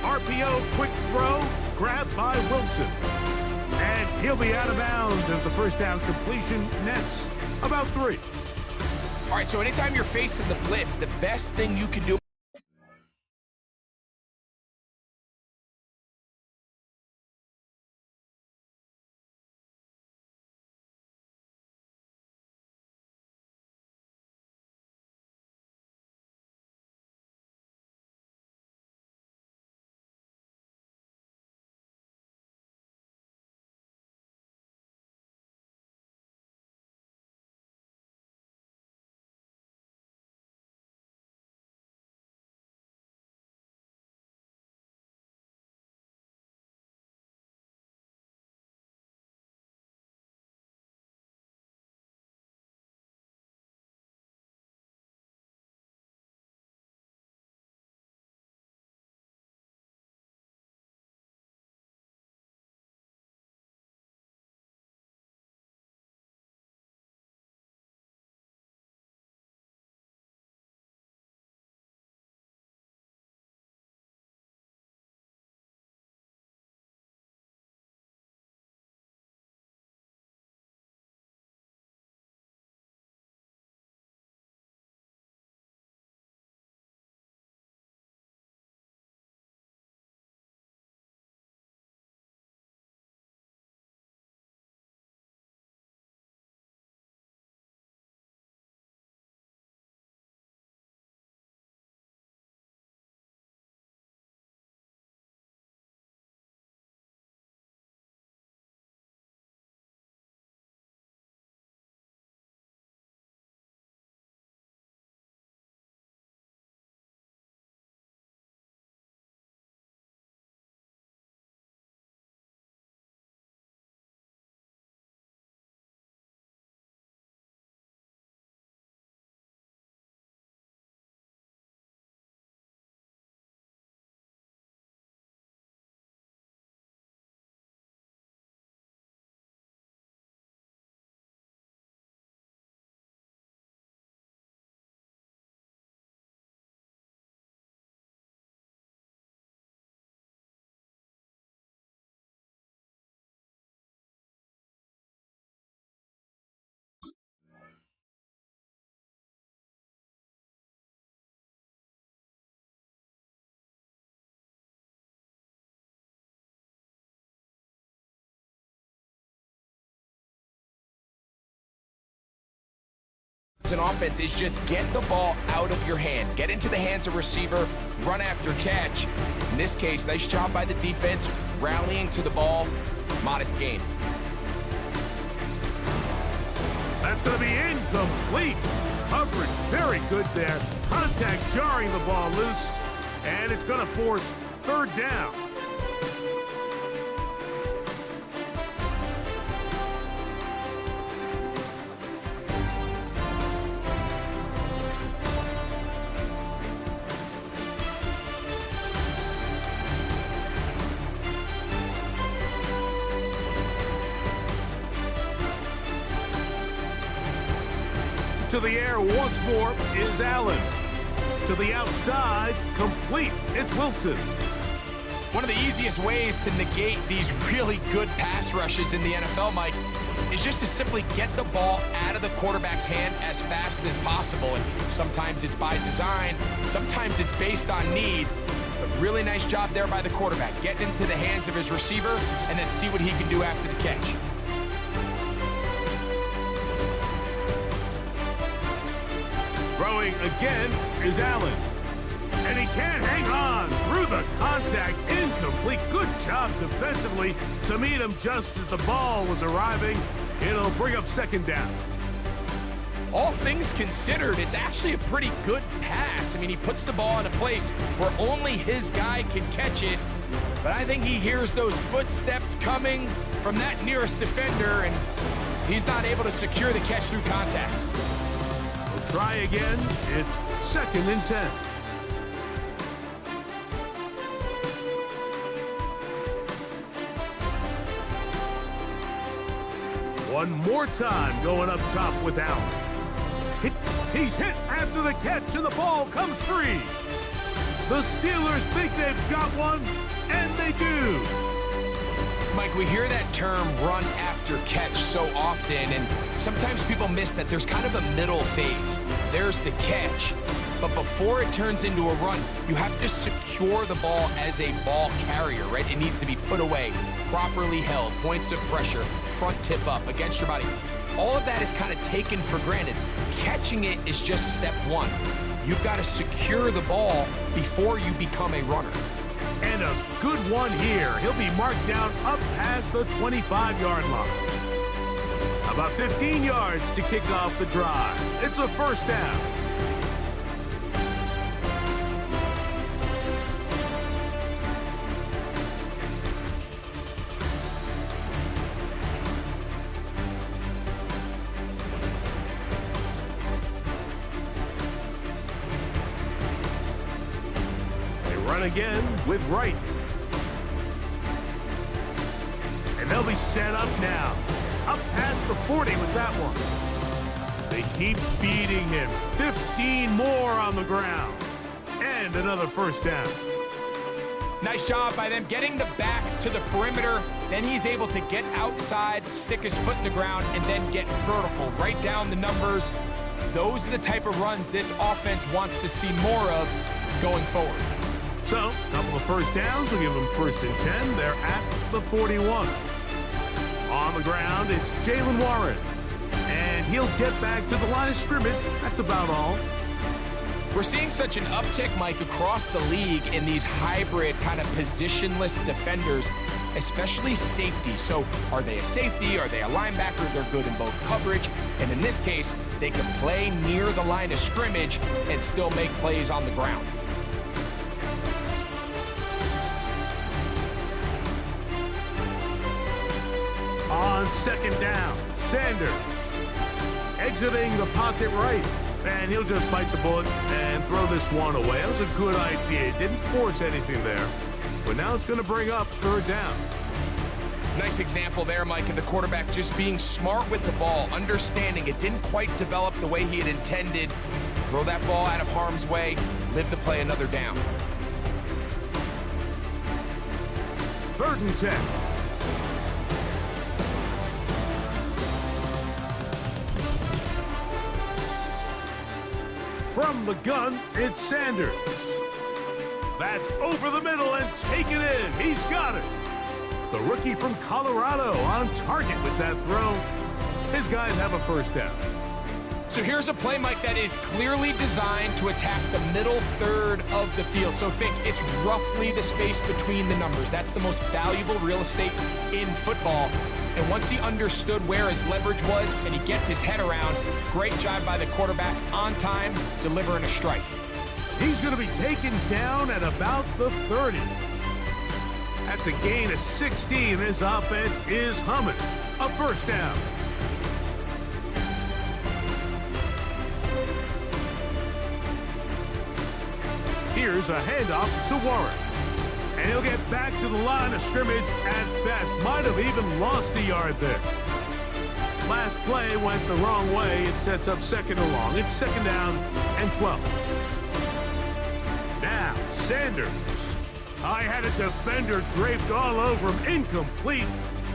RPO, quick throw. Grabbed by Wilson. And he'll be out of bounds as the first down completion nets about 3. All right, so anytime you're facing the blitz, the best thing you can do Clemson offense is just get the ball out of your hand. Get into the hands of receiver, run after catch. In this case, nice job by the defense, rallying to the ball. Modest gain. That's going to be incomplete. Coverage very good there. Contact jarring the ball loose, and it's going to force third down. To the air once more is Allen. To the outside, complete. It's Wilson. One of the easiest ways to negate these really good pass rushes in the NFL, Mike, is just to simply get the ball out of the quarterback's hand as fast as possible. And sometimes it's by design, sometimes it's based on need. But really nice job there by the quarterback, getting into the hands of his receiver and then see what he can do after the catch. Throwing again is Allen. And he can't hang on through the contact. Incomplete. Good job defensively to meet him just as the ball was arriving. It'll bring up second down. All things considered, it's actually a pretty good pass. I mean, he puts the ball in a place where only his guy can catch it. But I think he hears those footsteps coming from that nearest defender, and he's not able to secure the catch through contact. Try again. It's second and 10. One more time going up top with Allen. He's hit after the catch, and the ball comes free. The Steelers think they've got one, and they do. Mike, we hear that term run after catch so often, and sometimes people miss that there's kind of a middle phase. There's the catch, but before it turns into a run, you have to secure the ball as a ball carrier, right? It needs to be put away, properly held, points of pressure, front tip up against your body. All of that is kind of taken for granted. Catching it is just step one. You've got to secure the ball before you become a runner. And a good one here. He'll be marked down up past the 25-yard line. About 15 yards to kick off the drive. It's a first down. Again with Wright. And they'll be set up now. Up past the 40 with that one. They keep beating him. 15 more on the ground. And another first down. Nice job by them getting the back to the perimeter. Then he's able to get outside, stick his foot in the ground, and then get vertical. Write down the numbers. Those are the type of runs this offense wants to see more of going forward. So, a couple of first downs will give them first and 10. They're at the 41. On the ground, it's Jalen Warren. And he'll get back to the line of scrimmage. That's about all. We're seeing such an uptick, Mike, across the league in these hybrid kind of positionless defenders, especially safety. So are they a safety? Are they a linebacker? They're good in both coverage. And in this case, they can play near the line of scrimmage and still make plays on the ground. On second down, Sanders exiting the pocket right, and he'll just bite the bullet and throw this one away. That was a good idea. Didn't force anything there, but now it's going to bring up third down. Nice example there, Mike, of the quarterback just being smart with the ball, understanding it didn't quite develop the way he had intended. Throw that ball out of harm's way, live to play another down. Third and 10. From the gun, it's Sanders. That's over the middle and taken in. He's got it. The rookie from Colorado on target with that throw. His guys have a first down. So here's a play, Mike, that is clearly designed to attack the middle third of the field. So think it's roughly the space between the numbers. That's the most valuable real estate in football. And once he understood where his leverage was and he gets his head around, great job by the quarterback on time, delivering a strike. He's going to be taken down at about the 30. That's a gain of 16. This offense is humming. A first down. Here's a handoff to Warren. And he'll get back to the line of scrimmage at best. Might have even lost a yard there. Last play went the wrong way. It sets up second and long. It's second down and 12. Now, Sanders. I had a defender draped all over him. Incomplete.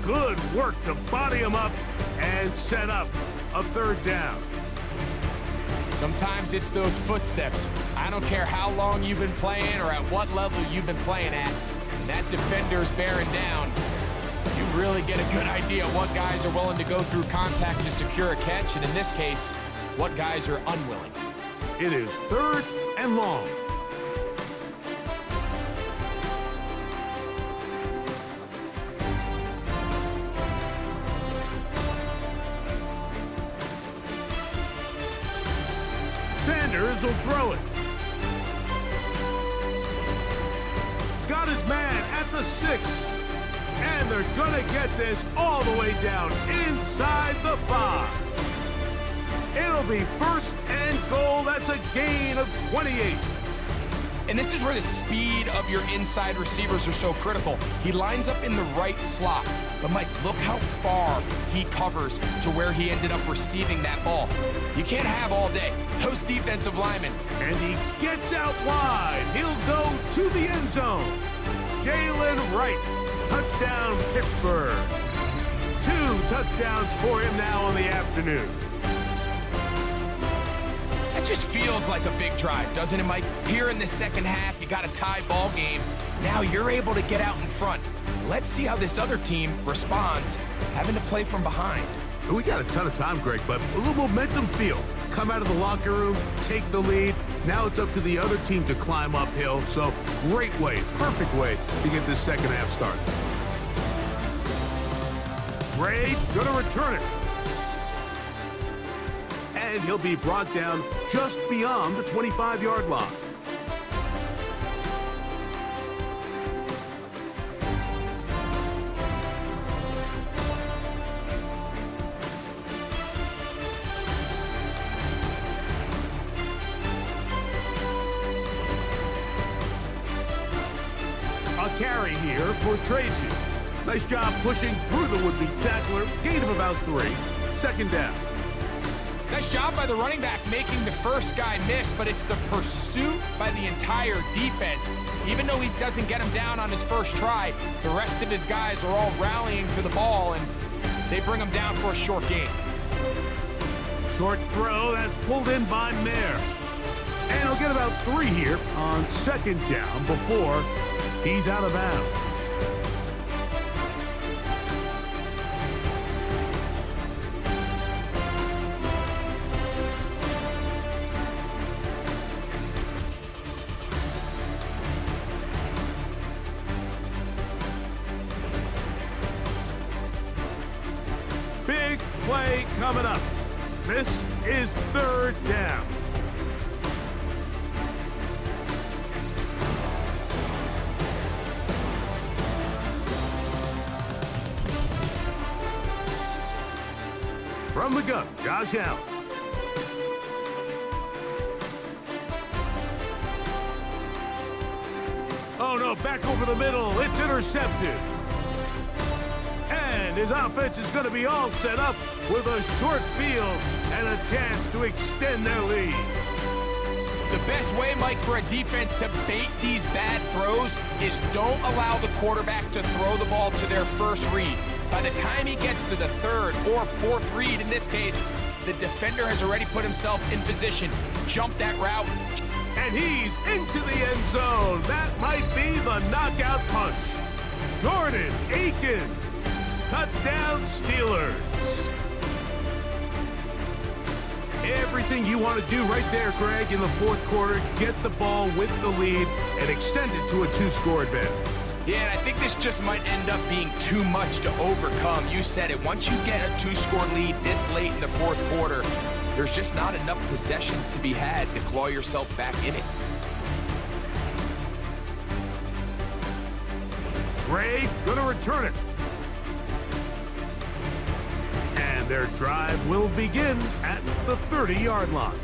Good work to body him up and set up a third down. Sometimes it's those footsteps. I don't care how long you've been playing or at what level you've been playing at. When that defender's bearing down, you really get a good idea what guys are willing to go through contact to secure a catch, and in this case, what guys are unwilling. It is third and long. Sanders will throw it. Got his man at the 6. And they're going to get this all the way down inside the 5. It'll be first and goal. That's a gain of 28. And this is where the speed of your inside receivers are so critical. He lines up in the right slot. But, Mike, look how far he covers to where he ended up receiving that ball. You can't have all day. Those defensive linemen. And he gets out wide. He'll go to the end zone. Jalen Wright. Touchdown, Pittsburgh. 2 touchdowns for him now on the afternoon. That just feels like a big drive, doesn't it, Mike? Here in the second half, you got a tie ball game. Now you're able to get out in front. Let's see how this other team responds, having to play from behind. We got a ton of time, Greg, but a little momentum feel. Come out of the locker room, take the lead. Now it's up to the other team to climb uphill. So great way, perfect way to get this second half started. Gray gonna return it. And he'll be brought down just beyond the 25-yard line. Carry here for Tracy. Nice job pushing through the would-be tackler. Gain of about 3. Second down. Nice job by the running back making the first guy miss, but it's the pursuit by the entire defense. Even though he doesn't get him down on his first try, the rest of his guys are all rallying to the ball, and they bring him down for a short gain. Short throw that's pulled in by Mayer. And he'll get about 3 here on second down before he's out of bounds. Big play coming up. This is third down. From the gun, Josh Allen. Oh no, back over the middle. It's intercepted. And his offense is going to be all set up with a short field and a chance to extend their lead. The best way, Mike, for a defense to bait these bad throws is don't allow the quarterback to throw the ball to their first read. By the time he gets to the third or fourth read, in this case, the defender has already put himself in position. Jump that route. And he's into the end zone. That might be the knockout punch. Jordan Akins. Touchdown, Steelers. Every everything you want to do right there, Greg, in the fourth quarter. Get the ball with the lead and extend it to a 2-score advantage. Yeah, and I think this just might end up being too much to overcome. You said it. Once you get a 2-score lead this late in the fourth quarter, there's just not enough possessions to be had to claw yourself back in it. Gray gonna return it. And their drive will begin at the 30-yard line.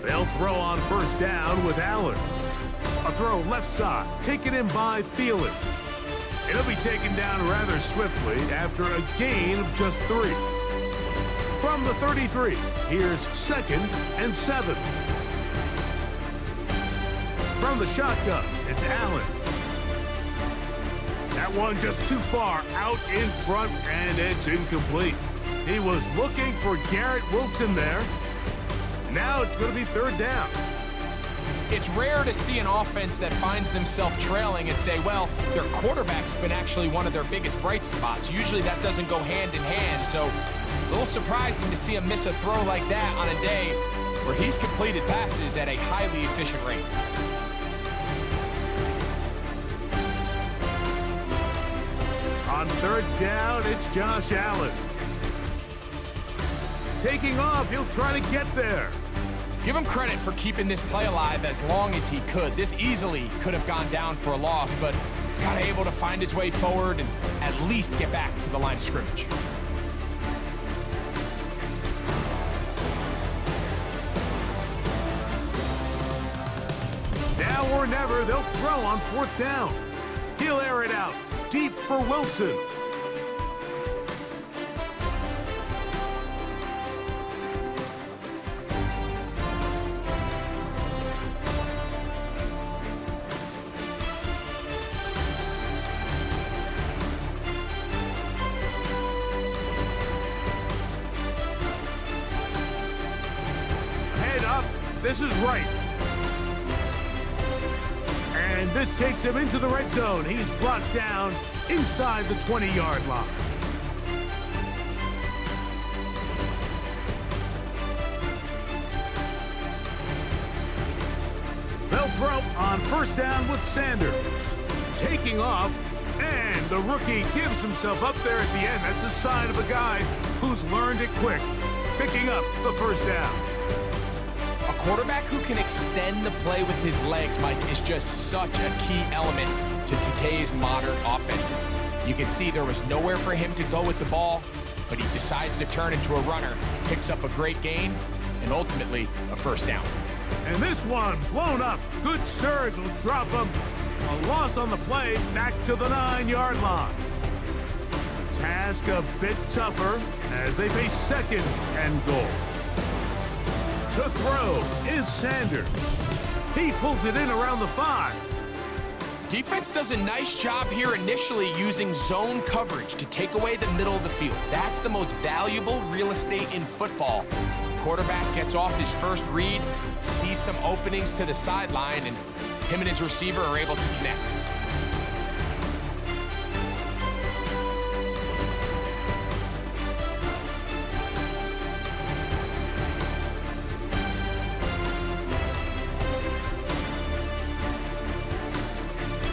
They'll throw on first down with Allen. A throw left side, taken in by Thielen. It'll be taken down rather swiftly after a gain of just 3. From the 33, here's 2nd and 7. From the shotgun, it's Allen. That one just too far out in front, and it's incomplete. He was looking for Garrett Wilson there. Now it's going to be 3rd down. It's rare to see an offense that finds themselves trailing and say, well, their quarterback's been actually one of their biggest bright spots. Usually that doesn't go hand in hand, so it's a little surprising to see him miss a throw like that on a day where he's completed passes at a highly efficient rate. On 3rd down, it's Josh Allen. Taking off, he'll try to get there. Give him credit for keeping this play alive as long as he could. This easily could have gone down for a loss, but he's kind of able to find his way forward and at least get back to the line of scrimmage. Now or never, they'll throw on 4th down. He'll air it out, deep for Wilson. This is right. And this takes him into the red zone. He's blocked down inside the 20-yard line. They'll throw on 1st down with Sanders. Taking off, and the rookie gives himself up there at the end. That's a sign of a guy who's learned it quick. Picking up the 1st down. A quarterback who can extend the play with his legs, Mike, is just such a key element to today's modern offenses. You can see there was nowhere for him to go with the ball, but he decides to turn into a runner, picks up a great gain, and ultimately a 1st down. And this one blown up. Good surge will drop him. A loss on the play, back to the 9-yard line. The task a bit tougher as they face 2nd and goal. To throw is Sanders. He pulls it in around the 5. Defense does a nice job here initially using zone coverage to take away the middle of the field. That's the most valuable real estate in football. Quarterback gets off his first read, sees some openings to the sideline, and him and his receiver are able to connect.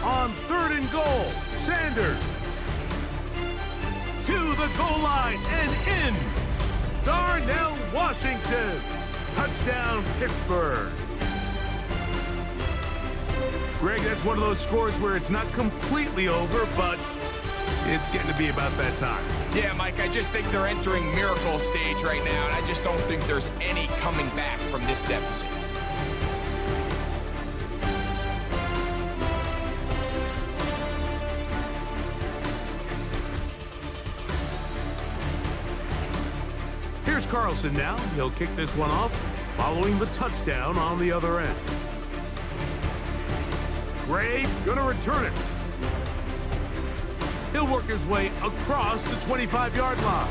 On 3rd and goal, Sanders. To the goal line and in. Darnell Washington. Touchdown, Pittsburgh. Greg, that's one of those scores where it's not completely over, but it's getting to be about that time. Yeah, Mike, I just think they're entering miracle stage right now, and I just don't think there's any coming back from this deficit. Here's Carlson now. He'll kick this one off, following the touchdown on the other end. Gray gonna return it. He'll work his way across the 25-yard line.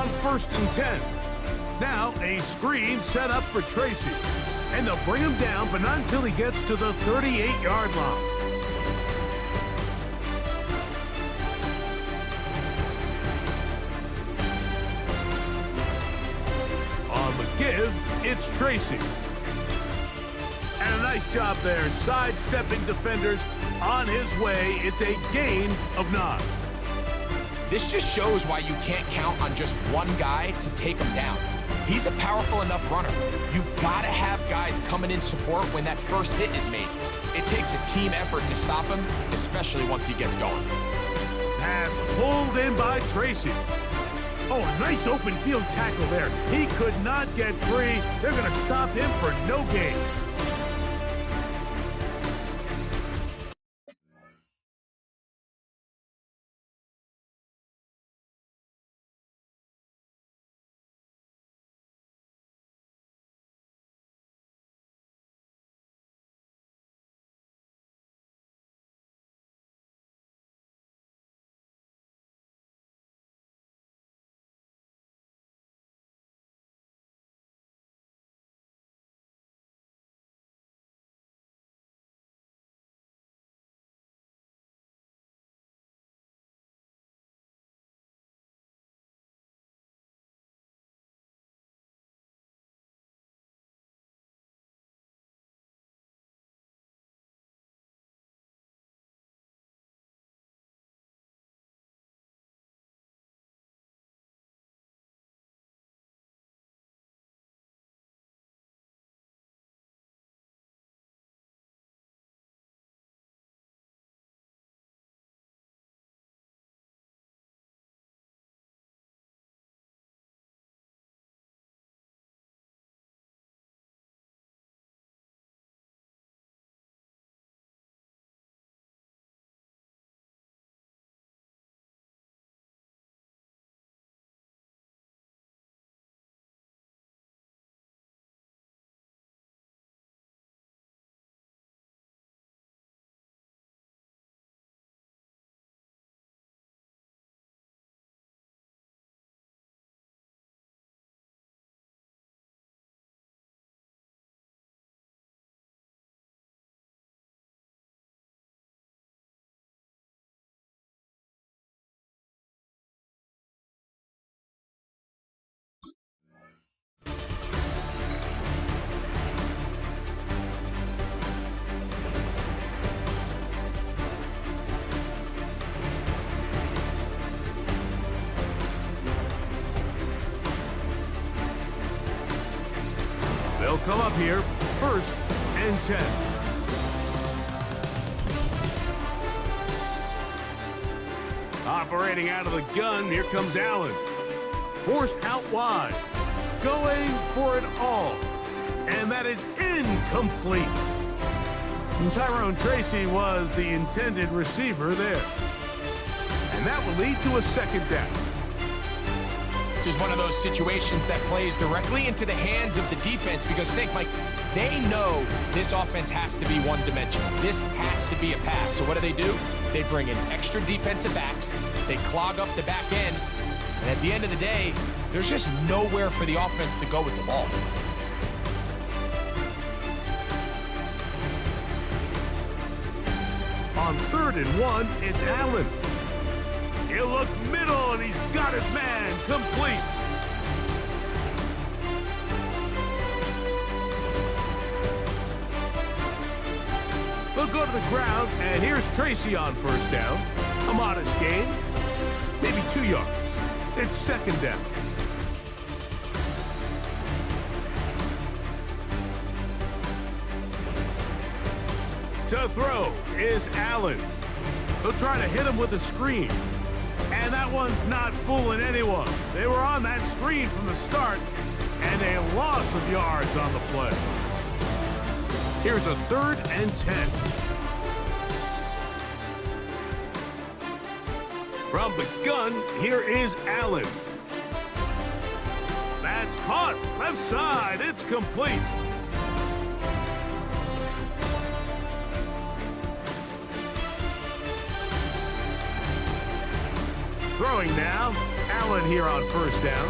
on 1st and 10. Now a screen set up for Tracy. And they'll bring him down, but not until he gets to the 38-yard line. On the give, it's Tracy. And a nice job there, sidestepping defenders on his way. It's a gain of 9. This just shows why you can't count on just one guy to take him down. He's a powerful enough runner. You gotta have guys coming in support when that first hit is made. It takes a team effort to stop him, especially once he gets going. Pass pulled in by Tracy. Oh, a nice open field tackle there. He could not get free. They're gonna stop him for no gain. They'll come up here, 1st and 10. Operating out of the gun, here comes Allen. Forced out wide, going for it all. And that is incomplete. And Tyrone Tracy was the intended receiver there. And that will lead to a 2nd down. This is one of those situations that plays directly into the hands of the defense because think, Mike, they know this offense has to be one-dimensional. This has to be a pass. So what do? They bring in extra defensive backs. They clog up the back end. And at the end of the day, there's just nowhere for the offense to go with the ball. On 3rd and 1, it's Allen. He'll look middle, and he's got his man complete. They'll go to the ground, and here's Tracy on 1st down. A modest gain, maybe 2 yards. It's 2nd down. To throw is Allen. They'll try to hit him with a screen. And that one's not fooling anyone. They were on that screen from the start, and a loss of yards on the play. Here's a 3rd and 10. From the gun, here is Allen. That's caught. Left side. It's complete. Throwing now, Allen here on first down.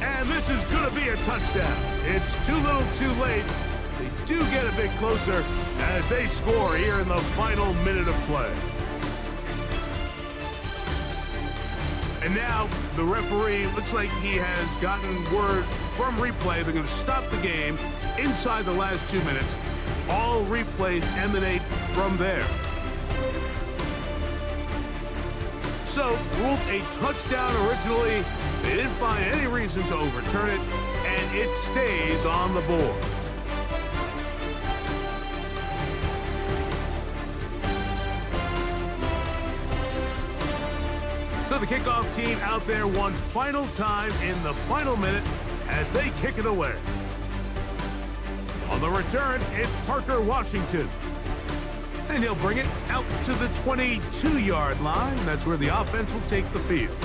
And this is going to be a touchdown. It's too little too late. They do get a bit closer as they score here in the final minute of play. And now the referee looks like he has gotten word from replay. They're going to stop the game inside the last 2 minutes. All replays emanate from there. So, ruled a touchdown originally. They didn't find any reason to overturn it, and it stays on the board. So the kickoff team out there one final time in the final minute as they kick it away. On the return, it's Parker Washington. And he'll bring it out to the 22-yard line. That's where the offense will take the field.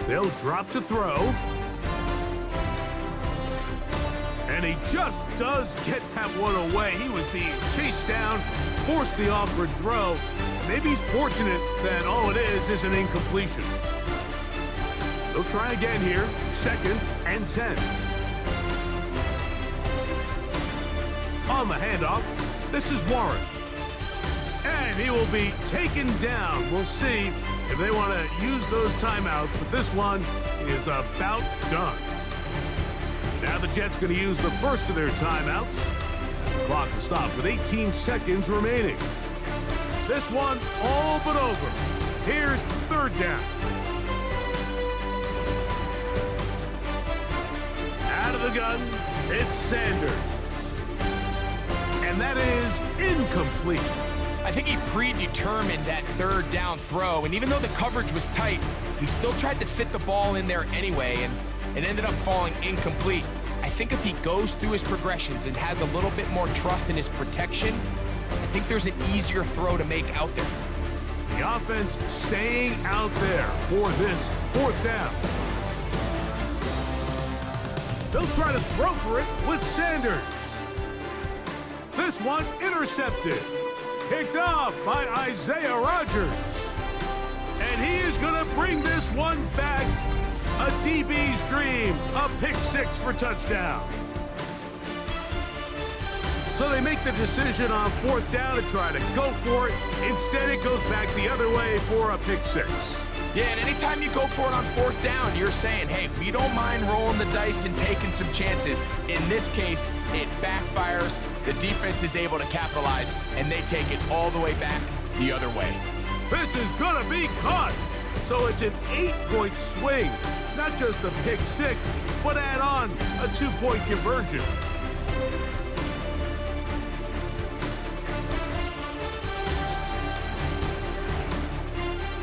They'll drop to throw. And he just does get that one away. He was being chased down, forced the awkward throw. Maybe he's fortunate that all it is an incompletion. They'll try again here, 2nd and 10. On the handoff, this is Warren. And he will be taken down. We'll see if they want to use those timeouts, but this one is about done. Now the Jets going to use the first of their timeouts. The clock will stop with 18 seconds remaining. This one all but over. Here's 3rd down. Out of the gun, it's Sanders. And that is incomplete. I think he predetermined that 3rd down throw, and even though the coverage was tight, he still tried to fit the ball in there anyway, and it ended up falling incomplete. I think if he goes through his progressions and has a little bit more trust in his protection, I think there's an easier throw to make out there. The offense staying out there for this 4th down. They'll try to throw for it with Sanders. This one intercepted. Picked off by Isaiah Rodgers. And he is going to bring this one back. A DB's dream. A pick 6 for touchdown. So they make the decision on 4th down to try to go for it. Instead, it goes back the other way for a pick 6. Yeah, and anytime you go for it on 4th down, you're saying, hey, we don't mind rolling the dice and taking some chances. In this case, it backfires. The defense is able to capitalize, and they take it all the way back the other way. This is going to be caught. So it's an 8-point swing. Not just a pick 6, but add on a 2-point conversion.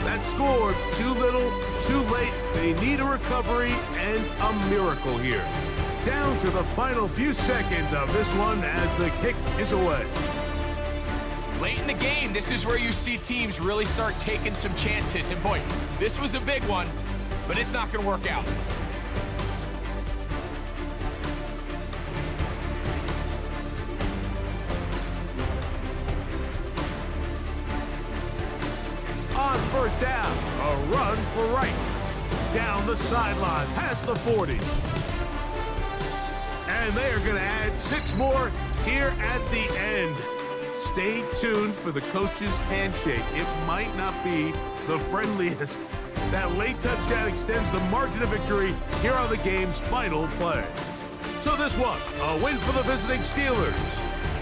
That score, too little, too late. They need a recovery and a miracle here. Down to the final few seconds of this one as the kick is away. Late in the game, this is where you see teams really start taking some chances. And boy, this was a big one, but it's not going to work out. On 1st down, a run for right. Down the sideline, past the 40. And they are going to add 6 more here at the end. Stay tuned for the coach's handshake. It might not be the friendliest. That late touchdown extends the margin of victory here on the game's final play. So this one, a win for the visiting Steelers.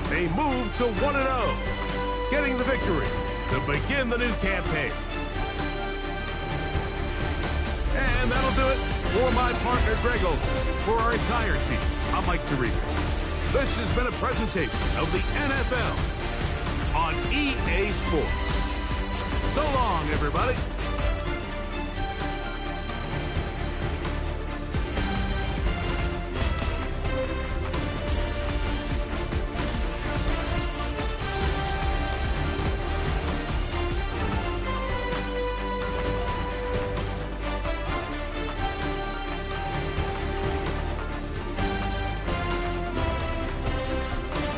They move to 1-0, getting the victory to begin the new campaign. And that'll do it for my partner, Greg Olson. For our entire team, I'm Mike Tirico. This has been a presentation of the NFL on EA Sports. So long, everybody.